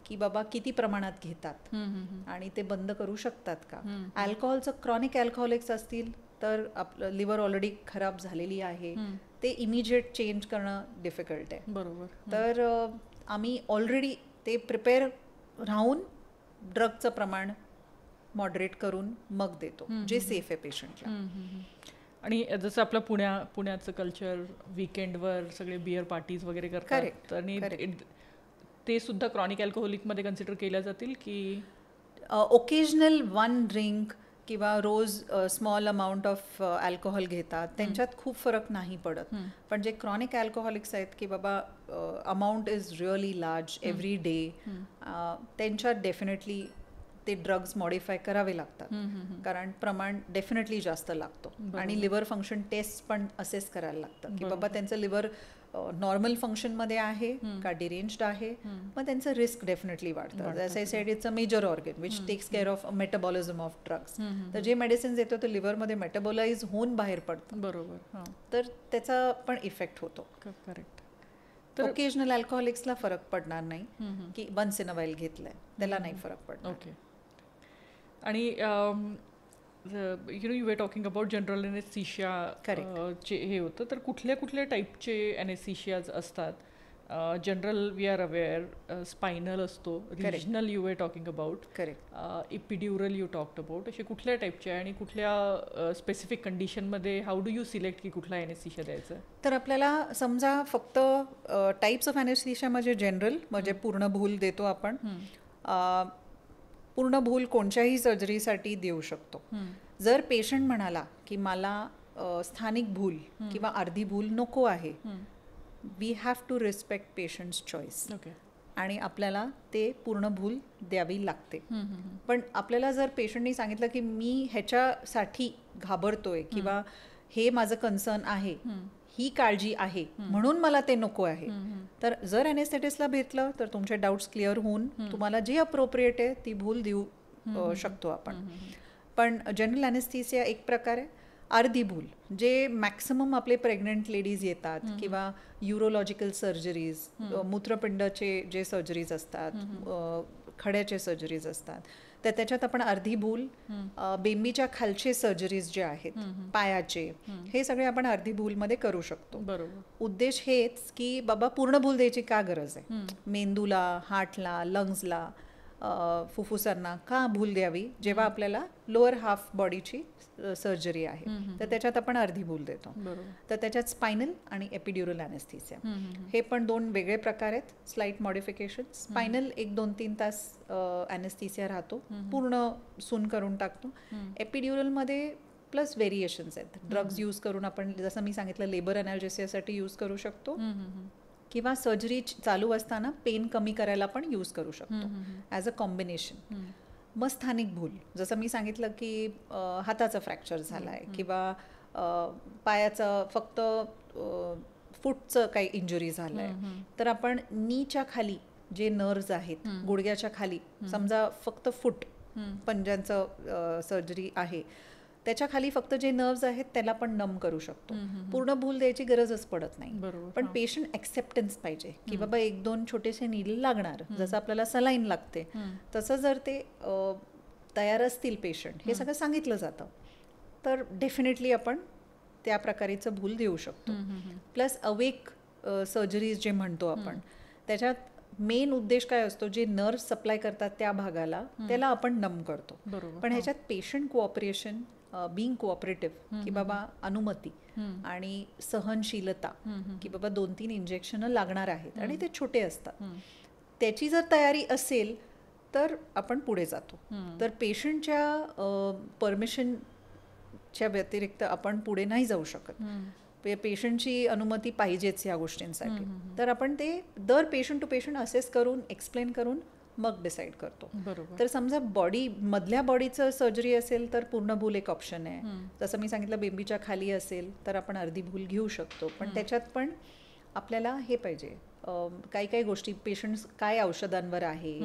की बाबा किती प्रमाणात घेतात आणि ते बंद करू शकतात का. अल्कोहोलचं क्रॉनिक अल्कोहोलिक्स असतील तर आपलं लिव्हर ऑलरेडी खराब झालेली आहे, ते इमिजिएट चेंज करणं डिफिकल्ट आहे. बरोबर. तर आम्ही ऑलरेडी ते प्रिपेअर राहून ड्रगचं प्रमाण मॉडरेट करून मग देतो, जे सेफ आहे पेशंटला. आणि जसं आपलं पुण्याचं कल्चर, वीकेंडवर सगळे बिअर पार्टीज वगैरे करतात, आणि ते सुद्धा क्रॉनिक अल्कोहोलिकमध्ये कन्सिडर केल्या जातील की ओकेजनल 1 ड्रिंक किंवा रोज स्मॉल अमाऊंट ऑफ अल्कोहोल घेतात, त्यांच्यात खूप फरक नाही पडत. पण जे क्रॉनिक अल्कोहोलिक्स आहेत की बाबा amount is really large every day, त्यांच्यात डेफिनेटली ते ड्रग्स मॉडिफाय करावे लागतात, कारण प्रमाण डेफिनेटली जास्त लागतो. आणि लिव्हर फंक्शन टेस्ट पण असेस करायला लागतं की बाबा त्यांचं लिव्हर नॉर्मल फंक्शनमध्ये आहे का डिरेंज्ड आहे, मग त्यांचं रिस्क डेफिनेटली वाढतं. As I said, it's a major organ which takes care of metabolism of drugs. तर जे मेडिसिन्स येतो ते लिव्हरमध्ये मेटाबॉलाइज होऊन बाहेर पडतं. बरोबर. तर त्याचा पण इफेक्ट होतो. करेक्ट. तर ओकेजनल अल्कोहोलिक्सला फरक पडणार नाही की वन्स इन अ वाईल घेतलंय त्याला नाही फरक पडणार. ओके. आणि you were talking about general anaesthesia चे हे होतं, तर कुठल्या टाईपचे ॲनेस्थीशियाज असतात? General we are aware, spinal असतो, regional you were talking about, epidural you talked about, असे कुठल्या टाईपचे आणि कुठल्या स्पेसिफिक कंडिशनमध्ये हाऊ डू यू सिलेक्ट की कुठला ॲनेस्थीशिया द्यायचा? तर आपल्याला समजा फक्त टाईप्स ऑफ ॲनेस्थीशिया म्हणजे जनरल, म्हणजे पूर्ण भूल देतो आपण, पूर्ण भूल कोणत्याही सर्जरीसाठी देऊ शकतो. जर पेशंट म्हणाला की मला स्थानिक भूल किंवा अर्धी भूल नको आहे, we have to respect patients choice आणि आपल्याला ते पूर्ण भूल द्यावी लागते. पण आपल्याला जर पेशंटनी सांगितलं की मी ह्याच्यासाठी घाबरतोय किंवा हे माझं कन्सर्न आहे, ही काळजी आहे म्हणून मला ते नको आहे, तर जर एनेस्थेटिस्टला भेटलं तर तुमचे डाऊट्स क्लिअर होऊन तुम्हाला जे अप्रोप्रिएट आहे ती भूल देऊ शकतो आपण. पण जनरल एनेस्थेसिया एक प्रकारे अर्धी भूल जे मॅक्सिमम आपले प्रेग्नंट लेडीज येतात किंवा युरोलॉजिकल सर्जरीज, मूत्रपिंडाचे जे सर्जरीज असतात, खड्याचे सर्जरीज असतात, तर त्याच्यात आपण अर्धी भूल, बेंबीच्या खालचे सर्जरीज जे आहेत पायाचे, हे सगळे आपण अर्धी भूलमध्ये करू शकतो. बरोबर. उद्देश हेच की बाबा पूर्ण भूल द्यायची का गरज आहे, मेंदूला, हार्टला, लंग्सला, फुफ्फुसांना का भूल द्यावी जेव्हा आपल्याला लोअर हाफ बॉडीची सर्जरी आहे, तर त्याच्यात आपण अर्धी भूल देतो. तर त्याच्यात स्पायनल आणि एपिड्युरल एनेस्थेसिया हे पण दोन वेगळे प्रकार आहेत. Slight modification. स्पायनल 1-2-3 तास एनेस्थेसिया राहतो, पूर्ण सून करून टाकतो. एपिड्युरलमध्ये प्लस व्हेरिएशन्स आहेत. ड्रग्ज यूज करून आपण, जसं मी सांगितलं, लेबर अनाल्जेसियासाठी यूज करू शकतो किंवा सर्जरी चालू असताना पेन कमी करायला पण यूज करू शकतो ॲज अ कॉम्बिनेशन. मग स्थानिक भूल, जसं मी सांगितलं की हाताचा फ्रॅक्चर झाला आहे किंवा पायाचं फक्त फूटचं काही इंजुरी झालं आहे, तर आपण नीच्या खाली जे नर्व्ज आहेत, गुडघ्याच्या खाली, समजा फक्त फूट पंजांचं सर्जरी आहे, त्याच्या खाली फक्त जे नर्व्ज आहेत त्याला पण नम करू शकतो. पूर्ण भूल द्यायची गरजच पडत नाही. पण पेशंट ॲक्सेप्टन्स पाहिजे की बाबा 1-2 छोटेसे नीडल लागणार, जसं आपल्याला सलाईन लागते तसं जर ते तयार असतील पेशंट, हे सगळं सांगितलं जातं, तर डेफिनेटली आपण त्या प्रकारेचं भूल देऊ शकतो. प्लस अवेक सर्जरीज जे म्हणतो आपण, त्याच्यात मेन उद्देश काय असतो, जे नर्व्ह सप्लाय करतात त्या भागाला, त्याला आपण नम करतो. पण ह्याच्यात पेशंट कोऑपरेशन, बिंग कोऑपरेटिव्ह की बाबा अनुमती आणि सहनशीलता की बाबा 2-3 इंजेक्शन लागणार आहेत आणि ते छोटे असतात, त्याची जर तयारी असेल तर आपण पुढे जातो. तर पेशंटच्या परमिशनच्या व्यतिरिक्त आपण पुढे नाही जाऊ शकत. पेशंटची अनुमती पाहिजेच या गोष्टींसाठी. तर आपण ते दर पेशंट टू पेशंट असेस करून, एक्सप्लेन करून मग डिसाईड करतो. तर समजा मधल्या बॉडीचं सर्जरी असेल तर पूर्ण भूल एक ऑप्शन आहे. जसं मी सांगितलं, बेंबीच्या खाली असेल तर आपण अर्धी भूल घेऊ शकतो. पण त्याच्यात पण आपल्याला हे पाहिजे, काही गोष्टी, पेशंट्स काय औषधांवर आहे,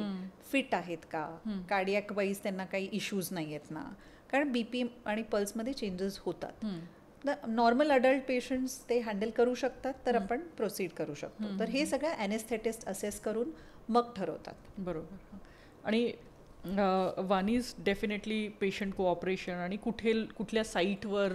फिट आहेत का, कार्डियक वाईज त्यांना काही इश्यूज नाही आहेत ना, कारण बीपी आणि पल्समध्ये चेंजेस होतात. नॉर्मल अडल्ट पेशंट्स ते हँडल करू शकतात, तर आपण प्रोसीड करू शकतो. तर हे सगळं एनेस्थेटिस्ट असेस करून मग ठरवतात. बरोबर. आणि one is definitely patient cooperation आणि कुठल्या साईटवर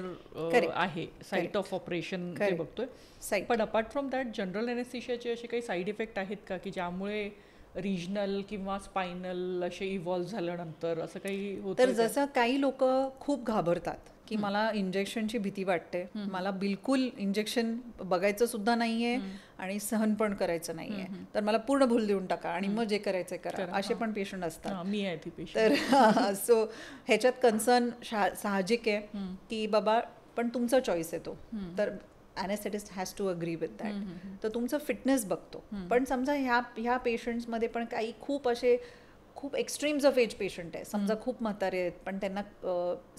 आहे, साईट ऑफ ऑपरेशन ते बघतोय. पण अपार्ट फ्रॉम दॅट जनरल एनेस्थेशियाचे असे काही साईड इफेक्ट आहेत का की ज्यामुळे रिजनल किंवा स्पायनल असे इव्हॉल्व झाल्यानंतर असं काही होतं? तर जसं काही लोक खूप घाबरतात की मला इंजेक्शनची भीती वाटते, मला बिलकुल इंजेक्शन बघायचं सुद्धा नाहीये आणि सहन पण करायचं नाहीये, तर मला पूर्ण भूल देऊन टाका आणि मग जे करायचं करा, असे पण पेशंट असतात. मी आहे ती पेशंट. तर सो ह्याच्यात कन्सर्न साहजिक आहे की बाबा पण तुमचा चॉईस आहे तो, तर anaesthetist has to agree with that. तर तुमचं फिटनेस बघतो. पण समजा ह्या पेशंट्समध्ये पण काही खूप एक्स्ट्रीम्स ऑफ एज पेशंट आहे, समजा खूप म्हातारे आहेत पण त्यांना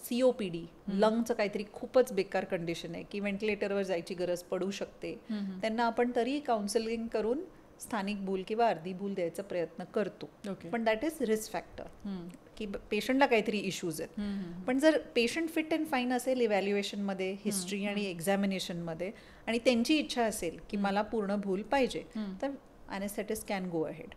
COPD, लंगचं काहीतरी खूपच बेकार कंडिशन आहे की व्हेंटिलेटरवर जायची गरज पडू शकते, त्यांना आपण तरी काउन्सिलिंग करून स्थानिक भूल किंवा अर्धी भूल द्यायचा प्रयत्न करतो. पण दॅट इज रिस्क फॅक्टर की पेशंटला काहीतरी इश्यूज आहेत. पण जर पेशंट फिट अँड फाईन असेल इव्हॅल्युएशनमध्ये, हिस्ट्री आणि एक्झामिनेशनमध्ये, आणि त्यांची इच्छा असेल की मला पूर्ण भूल पाहिजे, तर एनेस्थेटिस्ट कॅन गो अहेड.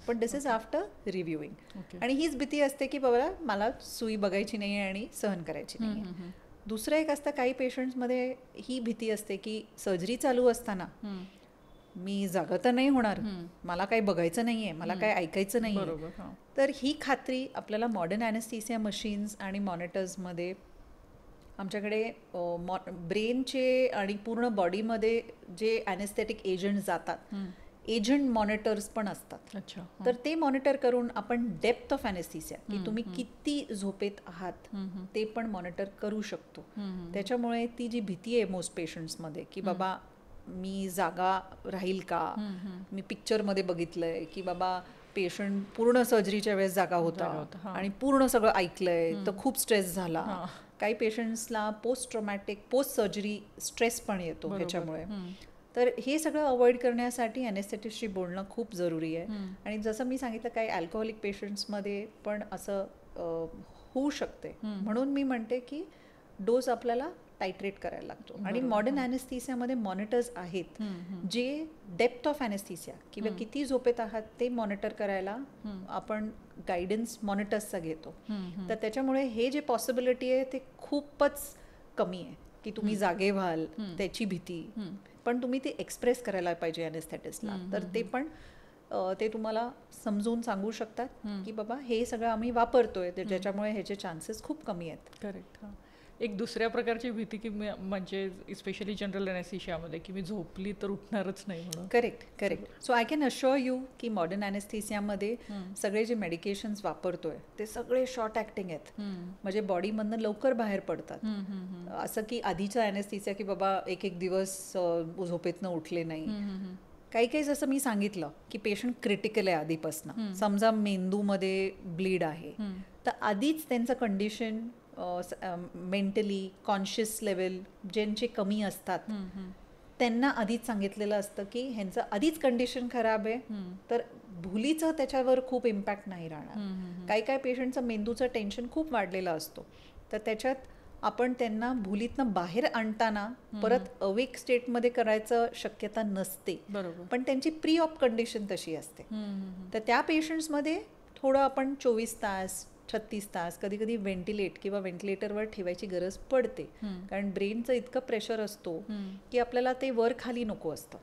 पण दिस इज आफ्टर रिव्ह्यूइंग. आणि हीच भीती असते की बाबा मला सुई बघायची नाही आहे आणि सहन करायची नाही आहे. दुसरं एक असतं, काही पेशंट्समध्ये ही भीती असते की सर्जरी चालू असताना मी जागा तर नाही होणार, मला काही बघायचं नाही आहे, मला काही ऐकायचं नाही आहे. तर ही खात्री आपल्याला मॉडर्न ॲनेस्थेसिया मशीन्स आणि मॉनिटर्समध्ये आमच्याकडे ब्रेनचे आणि पूर्ण बॉडीमध्ये जे ॲनेस्थेटिक एजंट जातात एजंट मॉनिटर्स पण असतात. अच्छा. तर ते मॉनिटर करून आपण डेप्थ ऑफ ॲनेस्थीसिया की तुम्ही किती झोपेत आहात ते पण मॉनिटर करू शकतो. त्याच्यामुळे ती जी भीती आहे मोस्ट पेशंट्समध्ये की बाबा मी जागा राहील का, मी पिक्चरमध्ये बघितलंय की बाबा पेशंट पूर्ण सर्जरीच्या वेळेस जागा होता आणि पूर्ण सगळं ऐकलंय तर खूप स्ट्रेस झाला. काही पेशंट्सला पोस्ट सर्जरी स्ट्रेस पण येतो ह्याच्यामुळे. तर हे सगळं अवॉइड करण्यासाठी ॲनेस्थेटिस्टशी बोलणं खूप जरुरी आहे. आणि जसं मी सांगितलं काही अल्कोहोलिक पेशंट्समध्ये पण असं होऊ शकते. म्हणून मी म्हणते की डोस आपल्याला टायट्रेट करायला लागतो. आणि मॉडर्न ॲनेस्थीसियामध्ये मॉनिटर्स आहेत जे डेप्थ ऑफ ॲनेस्थीसिया किंवा किती झोपेत आहात ते मॉनिटर करायला आपण गायडन्स मॉनिटर्सचा घेतो. तर त्याच्यामुळे हे जे पॉसिबिलिटी आहे ते खूपच कमी आहे की तुम्ही जागे व्हाल त्याची भीती. पण तुम्ही ते एक्सप्रेस करायला पाहिजे ॲनेस्थेटिस्टला. तर ते पण ते तुम्हाला समजून सांगू शकतात की बाबा हे सगळं आम्ही वापरतोय ज्याच्यामुळे ह्याचे चान्सेस खूप कमी आहेत. करेक्ट. एक दुसऱ्या प्रकारची भीती की म्हणजे स्पेशली जनरल ॲनेस्थीसियामध्ये की मी झोपली तर उठणारच नाही म्हणून. Correct. So I can assure you की मॉडर्न ॲनेस्थीसियामध्ये सगळे जे मेडिकेशन्स वापरतोय ते सगळे शॉर्ट ॲक्टिंग आहेत. म्हणजे बॉडीमधनं लवकर बाहेर पडतात. असं की आधीचा ॲनेस्थीसिया की बाबा एक दिवस झोपेतनं उठले नाही. काही जसं मी सांगितलं की पेशंट क्रिटिकल आहे आधीपासून. समजा मेंदूमध्ये ब्लीड आहे तर आधीच त्यांचं कंडिशन मेंटली कॉन्शियस लेवल ज्यांचे कमी असतात त्यांना आधीच सांगितलेलं असतं की ह्यांचं आधीच कंडिशन खराब आहे तर भुलीचं त्याच्यावर खूप इम्पॅक्ट नाही राहणार. काही पेशंटचं मेंदूचं टेन्शन खूप वाढलेलं असतो तर त्याच्यात आपण त्यांना भुलीतनं बाहेर आणताना परत अवेक स्टेटमध्ये करायचं शक्यता नसते. पण त्यांची प्री ऑप कंडिशन तशी असते. तर त्या पेशंट्समध्ये थोडं आपण 24 तास 36 तास कधी व्हेंटिलेट किंवा व्हेंटिलेटरवर ठेवायची गरज पडते. कारण ब्रेनचं इतकं प्रेशर असतो की आपल्याला ते वर खाली नको असतं.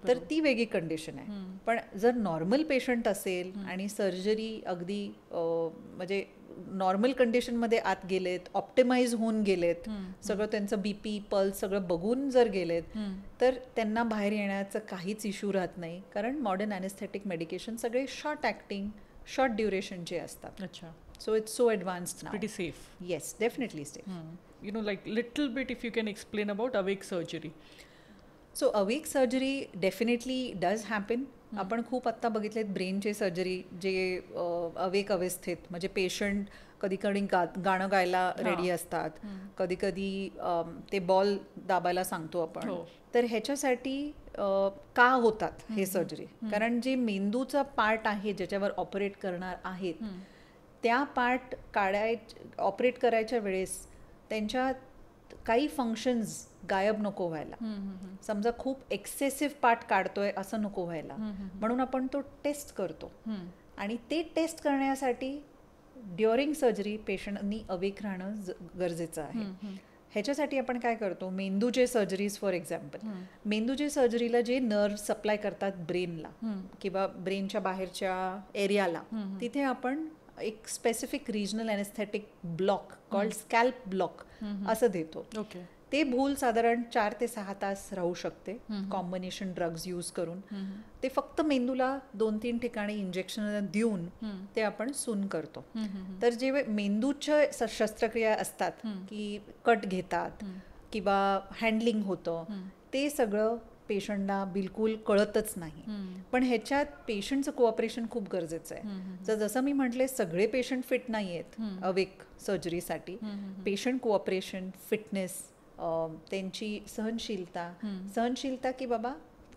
तर ती वेगळी कंडिशन आहे. पण जर नॉर्मल पेशंट असेल आणि सर्जरी अगदी म्हणजे नॉर्मल कंडिशनमध्ये आत गेलेत, ऑप्टिमाइज होऊन गेलेत, सगळं त्यांचं बीपी पल्स सगळं बघून जर गेलेत तर त्यांना बाहेर येण्याचं काहीच इश्यू राहत नाही. कारण मॉडर्न ॲनेस्थेटिक मेडिकेशन सगळे शॉर्ट ॲक्टिंग शॉर्ट ड्युरेशनचे असतात. अच्छा. So it's so advanced now. Pretty safe. Yes, definitely safe. Like little bit if you can explain about awake surgery. So awake surgery definitely does happen. आपण खूप आत्ता बघितलेत ब्रेनचे surgery जे awake अवस्थेत म्हणजे patient कधी गाणं गायला रेडी असतात, कधी ते बॉल दाबायला सांगतो आपण. तर ह्याच्यासाठी का होतात हे सर्जरी? कारण जे मेंदूचा पार्ट आहे ज्याच्यावर ऑपरेट करणार आहेत त्या पार्ट ऑपरेट करायच्या वेळेस त्यांच्या काही फंक्शन्स गायब नको व्हायला. समजा खूप एक्सेसिव्ह पार्ट काढतोय असं नको व्हायला म्हणून आपण तो टेस्ट करतो. आणि ते टेस्ट करण्यासाठी ड्युरिंग सर्जरी पेशंटनी अवेक राहणं गरजेचं आहे. ह्याच्यासाठी आपण काय करतो, मेंदूचे सर्जरीज फॉर एक्झाम्पल, मेंदूच्या सर्जरीला जे नर्व सप्लाय करतात ब्रेनला किंवा ब्रेनच्या बाहेरच्या एरियाला तिथे आपण एक specific regional anaesthetic block called scalp block असं देतो. ते भूल साधारण 4 ते 6 तास राहू शकते कॉम्बिनेशन ड्रग्ज यूज करून. ते फक्त मेंदूला 2-3 ठिकाणी इंजेक्शन देऊन ते आपण सून करतो. तर जे मेंदूच्या शस्त्रक्रिया असतात की कट घेतात किंवा हँडलिंग होतं ते सगळं पेशंटला बिलकुल कळतच नाही. पण ह्याच्यात पेशंटचं कोऑपरेशन खूप गरजेचं आहे. तर जसं मी म्हटले सगळे पेशंट फिट नाही आहेत अवेक सर्जरीसाठी. पेशंट कोऑपरेशन, फिटनेस, त्यांची सहनशीलता की बाबा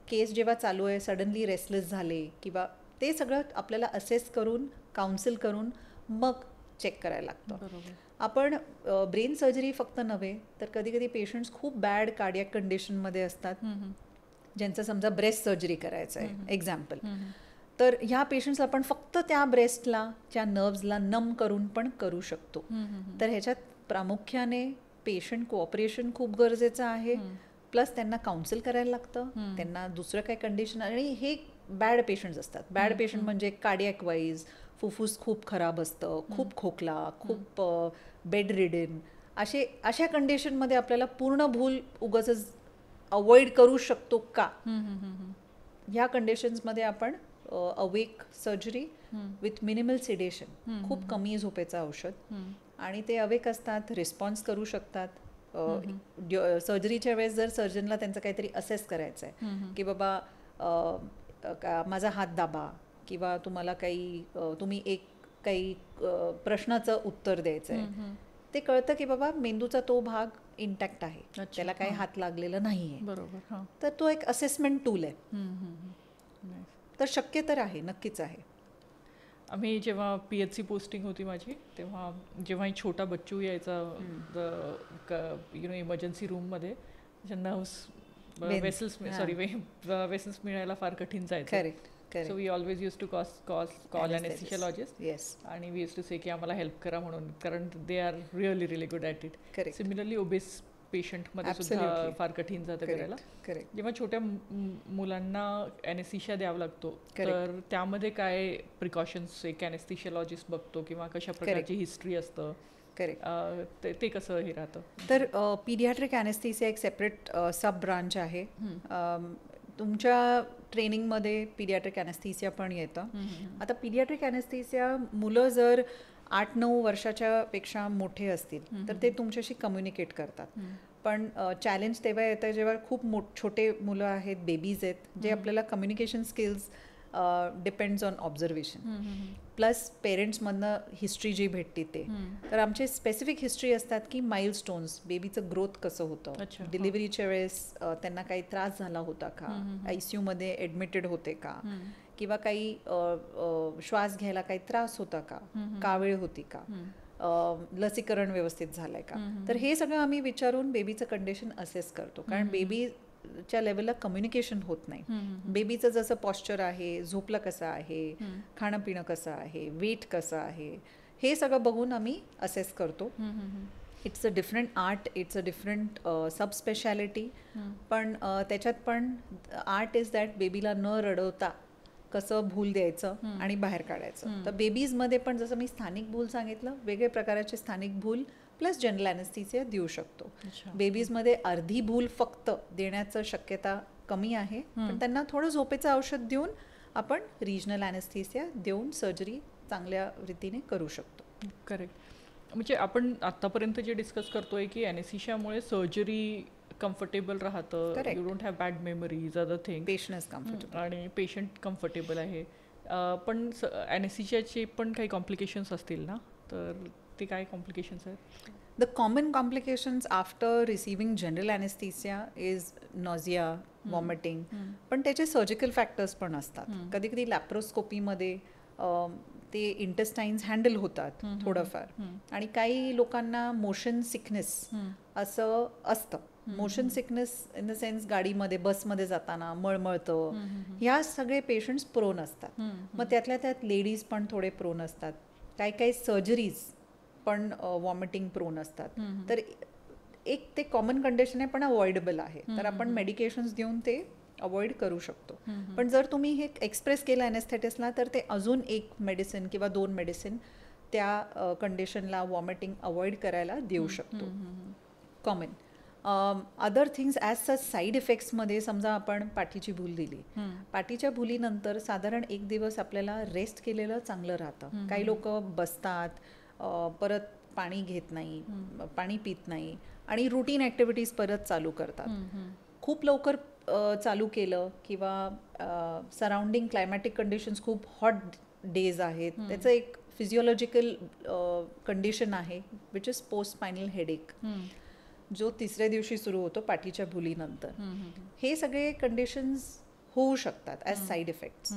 केस जेव्हा चालू आहे सडनली रेस्टलेस झाले किंवा ते सगळं आपल्याला असेस करून काउन्सिल करून मग चेक करायला लागतं. आपण ब्रेन सर्जरी फक्त नव्हे तर कधी पेशंट्स खूप बॅड कार्डियक कंडिशनमध्ये असतात ज्यांचं समजा ब्रेस्ट सर्जरी करायचं आहे एक्झाम्पल. तर ह्या पेशंट्सला आपण फक्त त्या ब्रेस्टला त्या नर्व्सला नम करून पण करू शकतो. तर ह्याच्यात प्रामुख्याने पेशंट कोऑपरेशन खूप गरजेचं आहे. प्लस त्यांना काउन्सिल करायला लागतं, त्यांना दुसरं काय कंडिशन. आणि हे बॅड पेशंट्स असतात. बॅड पेशंट म्हणजे कार्डियक वाईज फुफ्फुस खूप खराब असतं, खूप खोकला, खूप बेड रिडन, अशा कंडिशनमध्ये आपल्याला पूर्ण भूल उगाचच अवॉइड करू शकतो का, ह्या कंडिशन्समध्ये आपण awake surgery with minimal sedation, खूप कमी झोपेचं औषध, आणि ते अवेक असतात, रिस्पॉन्स करू शकतात. सर्जरीच्या वेळेस जर सर्जनला त्यांचं काहीतरी असेस करायचं आहे की बाबा माझा हात दाबा, किंवा तुम्हाला तुम्ही काही प्रश्नाचं उत्तर द्यायचं आहे, ते कळतं की बाबा मेंदूचा तो भाग इंटॅक्ट आहे, त्याला काही हात लागलेलं नाही आहे, बरोबर. तर तो एक असेसमेंट टूल आहे. तर शक्य तर आहे, नक्कीच आहे. आम्ही जेव्हा PHC पोस्टिंग होती माझी, तेव्हा जेव्हाही छोटा बच्चू यायचा इमर्जन्सी रूममध्ये, नर्व्स वेसल्स मिळायला फार कठीण जायचं. So we always used to call anaesthesiologist, आणि वी यूज टू से की आम्हाला हेल्प करा म्हणून, कारण they are really good at it. Similarly obese पेशंटमध्ये सुद्धा फार कठीण जातं करायला. जेव्हा छोट्या मुलांना एनेस्थेशिया द्यावा लागतो, तर त्यामध्ये काय प्रिकॉशन्स एक एनेस्थेशियोलॉजिस्ट बघतो, किंवा कशा प्रकारची हिस्ट्री असतं, ते कसं हे राहतं? तर पीडियाट्रिक एनेस्थेसिया एक सेपरेट सब ब्रांच आहे. तुमच्या ट्रेनिंगमध्ये पीडियाट्रिक एनेस्थेसिया पण येतं. आता पीडियाट्रिक एनेस्थेसिया मुलं जर 8-9 वर्षाच्या पेक्षा मोठे असतील तर ते तुमच्याशी कम्युनिकेट करतात. पण चॅलेंज तेव्हा येतं जेव्हा खूप छोटे मुलं आहेत, बेबीज आहेत, जे आपल्याला communication skills depends on observation plus पेरेंट्समधनं हिस्ट्री जी भेटते ते. तर आमचे स्पेसिफिक हिस्ट्री असतात की माइलस्टोन्स, बेबीचं ग्रोथ कसं होतं, डिलिव्हरीच्या वेळेस त्यांना काही त्रास झाला होता का, ICU मध्ये ॲडमिटेड होते का, किंवा काही श्वास घ्यायला काही त्रास होता का, कावीळ होती का, लसीकरण व्यवस्थित झालंय का. तर हे सगळं आम्ही विचारून बेबीचं कंडिशन असेस करतो, कारण बेबीच्या लेवलला कम्युनिकेशन होत नाही. बेबीचं जसं पॉस्चर आहे, झोपलं कसं आहे, खाणं पिणं कसं आहे, वेट कसं आहे, हे सगळं बघून आम्ही असेस करतो. It's a different art, it's a different sub speciality. पण त्याच्यात पण आर्ट इज दॅट बेबीला न रडवता कसं भूल द्यायचं आणि बाहेर काढायचं. तर बेबीजमध्ये पण जसं मी स्थानिक भूल सांगितलं, वेगळे प्रकारचे स्थानिक भूल प्लस जनरल ॲनेस्थेसिया देऊ शकतो. बेबीजमध्ये अर्धी भूल फक्त देण्याचं शक्यता कमी आहे, पण त्यांना थोडं झोपेचं औषध देऊन आपण रिजनल ॲनेस्थेसिया देऊन सर्जरी चांगल्या रीतीने करू शकतो. करेक्ट. म्हणजे आपण आतापर्यंत जे डिस्कस करतोय की एनेस्थेशियामुळे सर्जरी कम्फर्टेबल राहतं, you don't have bad memories, other thing, patient comfortable आणि पेशंट कम्फर्टेबल आहे. पण एनेस्थेशियाचे पण काही कॉम्प्लिकेशन्स असतील ना, तर ते काय कॉम्प्लिकेशन्स आहेत? The common complications after receiving general anesthesia is nausea, vomiting. पण त्याचे सर्जिकल फॅक्टर्स पण असतात. कधी कधी लॅप्रोस्कोपीमध्ये ते इंटेस्टाईन्स हँडल होतात थोडंफार, आणि काही लोकांना मोशन सिकनेस असं असतं. Motion sickness in the sense गाडीमध्ये बसमध्ये जाताना मळमळतं, ह्या सगळे पेशंट्स प्रोन असतात. मग त्यातल्या त्यात लेडीज पण थोडे प्रोन असतात. काही सर्जरीज पण वॉमिटिंग प्रोन असतात. तर एक ते कॉमन कंडिशन आहे, पण अवॉइडेबल आहे. तर आपण मेडिकेशन्स देऊन ते अवॉइड करू शकतो. पण जर तुम्ही हे एक्सप्रेस केलं एनेस्थेटिस्टला, तर ते अजून एक मेडिसिन किंवा 2 मेडिसिन त्या कंडिशनला, वॉमिटिंग अवॉइड करायला देऊ शकतो. Common other things as such side इफेक्ट्समध्ये, समजा आपण पाठीची भूल दिली, पाठीच्या भुलीनंतर साधारण 1 दिवस आपल्याला रेस्ट केलेलं चांगलं राहतं. काही लोक बसतात, परत पाणी घेत नाही, पाणी पित नाही, आणि रुटीन ॲक्टिव्हिटीज परत चालू करतात. खूप लवकर चालू केलं, किंवा सराउंडिंग क्लायमॅटिक कंडिशन्स खूप हॉट डेज आहेत, त्याचं एक फिजिओलॉजिकल कंडिशन आहे which is post spinal headache, जो 3ऱ्या दिवशी सुरू होतो पाठीच्या भुलीनंतर. हे सगळे कंडिशन्स होऊ शकतात as side effects.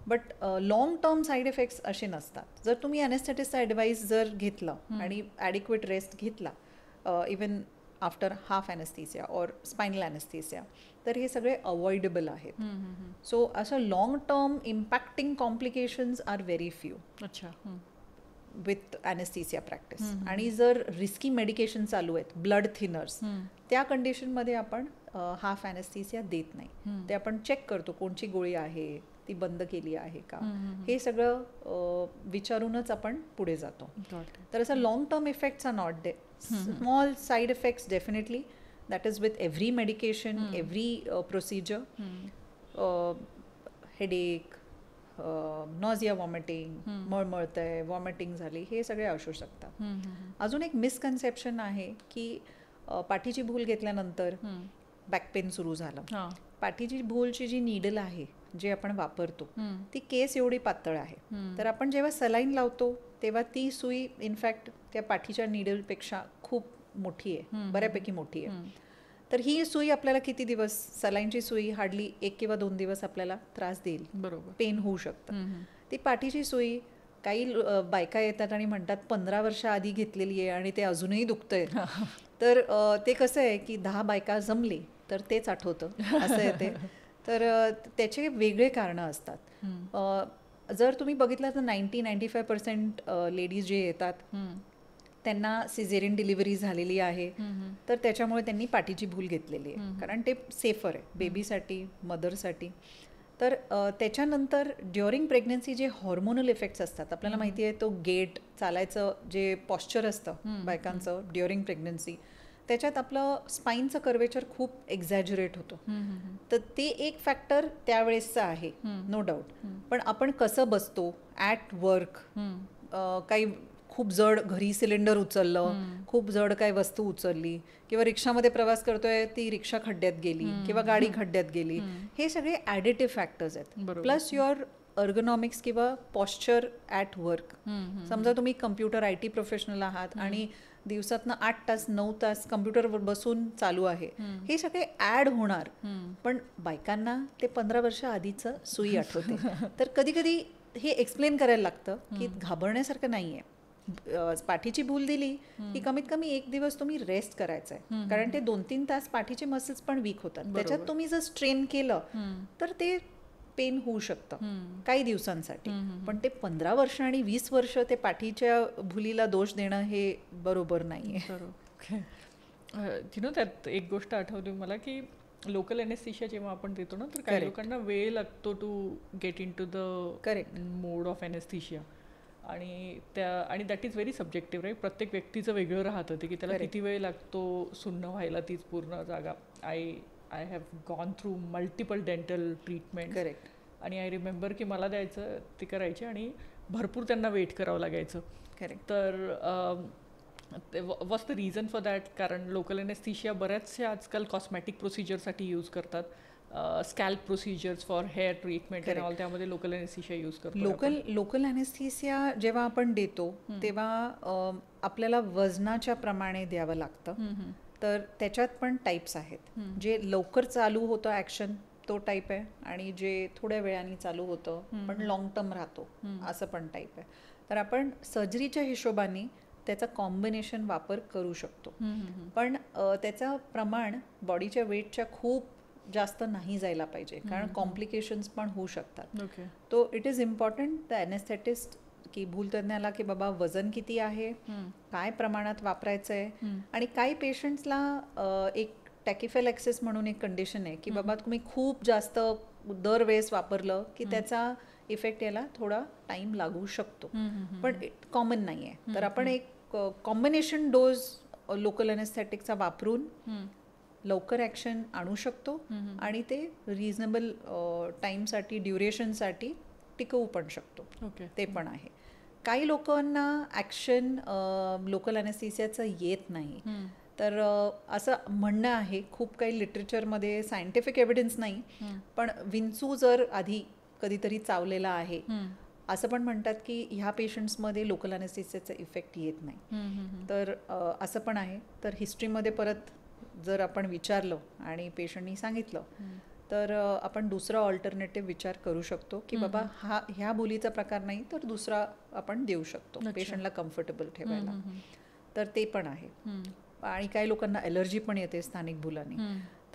But long term side effects असे नसतात. जर तुम्ही ॲनेस्थेटिस्टचा ॲडवाईस जर घेतलं आणि ॲडिक्वेट रेस्ट घेतला, इवन आफ्टर हाफ ॲनेस्थेसिया और स्पायनल ॲनेस्थेसिया, तर हे सगळे अवॉइडेबल आहेत. सो असं long term impacting complications are very few with anaesthesia practice. आणि जर रिस्की मेडिकेशन चालू आहेत, ब्लड थिनर्स, त्या कंडिशनमध्ये आपण हाफ ॲनेस्थेसिया देत नाही. ते आपण चेक करतो कोणची गोळी आहे, ती बंद केली आहे का, हे सगळं विचारूनच आपण पुढे जातो. तर असं long term effects are not there. Small side effects definitely, that is with every medication, every procedure. Headache, nausea, vomiting, मळमळतंय, वॉमिटिंग झाली, हे सगळे असू शकतात. अजून एक मिसकन्सेप्शन आहे की पाठीची भूल घेतल्यानंतर बॅक पेन सुरू झालं. पाठीची भूलची जी नीडल आहे, जे आपण वापरतो, ती केस एवढी पातळ आहे. तर आपण जेव्हा सलाईन लावतो तेव्हा ती सुई इनफॅक्ट त्या पाठीच्या नीडलपेक्षा खूप मोठी आहे, बऱ्यापैकी मोठी आहे. तर ही सुई आपल्याला किती दिवस, सलाईनची सुई हार्डली 1 किंवा 2 दिवस आपल्याला त्रास देईल, बरोबर, पेन होऊ शकतं. ती पाठीची सुई काही बायका येतात आणि म्हणतात 15 वर्ष आधी घेतलेली आहे आणि ते अजूनही दुखतंय. तर ते कसं आहे की 10 बायका जमले तर तेच आठवतं, असं आहे ते. तर त्याचे वेगळे कारणं असतात. जर तुम्ही बघितलं तर 90-95% लेडीज जे येतात त्यांना सिझेरियन डिलिव्हरी झालेली आहे, तर त्याच्यामुळे त्यांनी पाठीची भूल घेतलेली आहे, कारण ते सेफर आहे बेबीसाठी, मदरसाठी. तर त्याच्यानंतर ड्युरिंग प्रेग्नन्सी जे हॉर्मोनल इफेक्ट्स असतात, आपल्याला माहिती आहे तो गेट, चालायचं जे पॉश्चर असतं बायकांचं ड्युरिंग प्रेग्नन्सी, त्याच्यात आपलं स्पाईनचं कर्वेचर खूप एक्झॅज्युरेट होतं. तर ते एक फॅक्टर त्यावेळेसचं आहे, नो डाऊट. पण आपण कसं बसतो ॲट वर्क, काही खूप जड घरी सिलेंडर उचललं, खूप जड काही वस्तू उचलली, किंवा रिक्षामध्ये प्रवास करतोय ती रिक्षा खड्ड्यात गेली किंवा गाडी खड्ड्यात गेली, हे सगळे ॲडिटिव्ह फॅक्टर्स आहेत. प्लस युअर अर्गनॉमिक्स किंवा पॉश्चर ॲट वर्क. समजा तुम्ही कम्प्युटर IT प्रोफेशनल आहात आणि दिवसातनं 8 तास 9 तास कम्प्युटरवर बसून चालू आहे, हे सगळे ॲड होणार. पण बायकांना ते 15 वर्ष आधीचं सुई आठवते. तर कधी कधी हे एक्सप्लेन करायला लागतं की घाबरण्यासारखं नाही आहे. पाठीची भूल दिली की कमीत कमी 1 दिवस तुम्ही रेस्ट करायचं आहे, कारण ते 2-3 तास पाठीचे मसल्स पण वीक होतात. त्याच्यात तुम्ही जर स्ट्रेन केलं तर ते पेन होऊ शकतं काही दिवसांसाठी. पण ते 15 वर्ष आणि 20 वर्ष ते पाठीच्या भुलीला दोष देणं हे बरोबर नाही आहे. त्यात एक गोष्ट आठवली मला की लोकल एनेस्थेशिया जेव्हा आपण देतो ना, तर काही लोकांना वेळ लागतो to get into the mode of anaesthesia. आणि that is very subjective, right. प्रत्येक व्यक्तीचं वेगळं राहतं ते की त्याला किती वेळ लागतो सुन्न व्हायला तीच पूर्ण जागा. I have gone through multiple dental treatment. Correct. आणि आय रिमेंबर की मला द्यायचं ते करायचे आणि भरपूर त्यांना वेट करावं लागायचं. करेक्ट. तर was the reason for that? कारण लोकल एनेस्थेशिया बऱ्याचशे आजकाल कॉस्मॅटिक प्रोसिजरसाठी यूज करतात. Scalp procedures for hair treatment and all, त्यामध्ये लोकल एनेस्थेशिया यूज करतो. लोकल एनेस्थेशिया जेव्हा आपण देतो तेव्हा आपल्याला वजनाच्या प्रमाणे द्यावं लागतं. तर त्याच्यात पण टाईप्स आहेत. जे लवकर चालू होतं ॲक्शन तो टाईप आहे, आणि जे थोड्या वेळाने चालू होतं पण लॉंग टर्म राहतो असं पण टाईप आहे. तर आपण सर्जरीच्या हिशोबाने त्याचा कॉम्बिनेशन वापर करू शकतो. पण त्याचं प्रमाण बॉडीच्या वेटच्या खूप जास्त नाही जायला पाहिजे, कारण कॉम्प्लिकेशन्स पण होऊ शकतात. तो it is important the anaesthetist की भूलतज्ञाला की बाबा वजन किती आहे, काय प्रमाणात वापरायचं आहे. आणि काही पेशंट्सला एक टॅकिफेलॅक्सिस म्हणून एक कंडिशन आहे की बाबा तुम्ही खूप जास्त दरवेळेस वापरलं की त्याचा इफेक्ट यायला थोडा टाईम लागू शकतो, पण कॉमन नाही आहे. तर आपण एक कॉम्बिनेशन डोज लोकल एनेस्थेटिकचा वापरून लवकर ॲक्शन आणू शकतो आणि ते रिझनेबल टाईमसाठी, ड्युरेशनसाठी टिकवू पण शकतो. ते पण आहे. काही लोकांना ॲक्शन लोकल एनेस्थेशियाचं येत नाही. तर असं म्हणणं आहे, खूप काही लिटरेचरमध्ये सायंटिफिक एव्हिडन्स नाही, पण विंचू जर आधी कधीतरी चावलेला आहे असं पण म्हणतात की ह्या पेशंट्समध्ये लोकल एनेस्थेशियाचा इफेक्ट येत नाही. तर असं पण आहे. तर हिस्ट्रीमध्ये परत जर आपण विचारलं आणि पेशंटनी सांगितलं तर आपण दुसरा ऑल्टरनेटिव्ह विचार करू शकतो की बाबा ह्या भुलीचा प्रकार नाही तर दुसरा आपण देऊ शकतो पेशंटला कम्फर्टेबल ठेवायला. तर ते पण आहे. आणि काही लोकांना ॲलर्जी पण येते स्थानिक भुलांनी.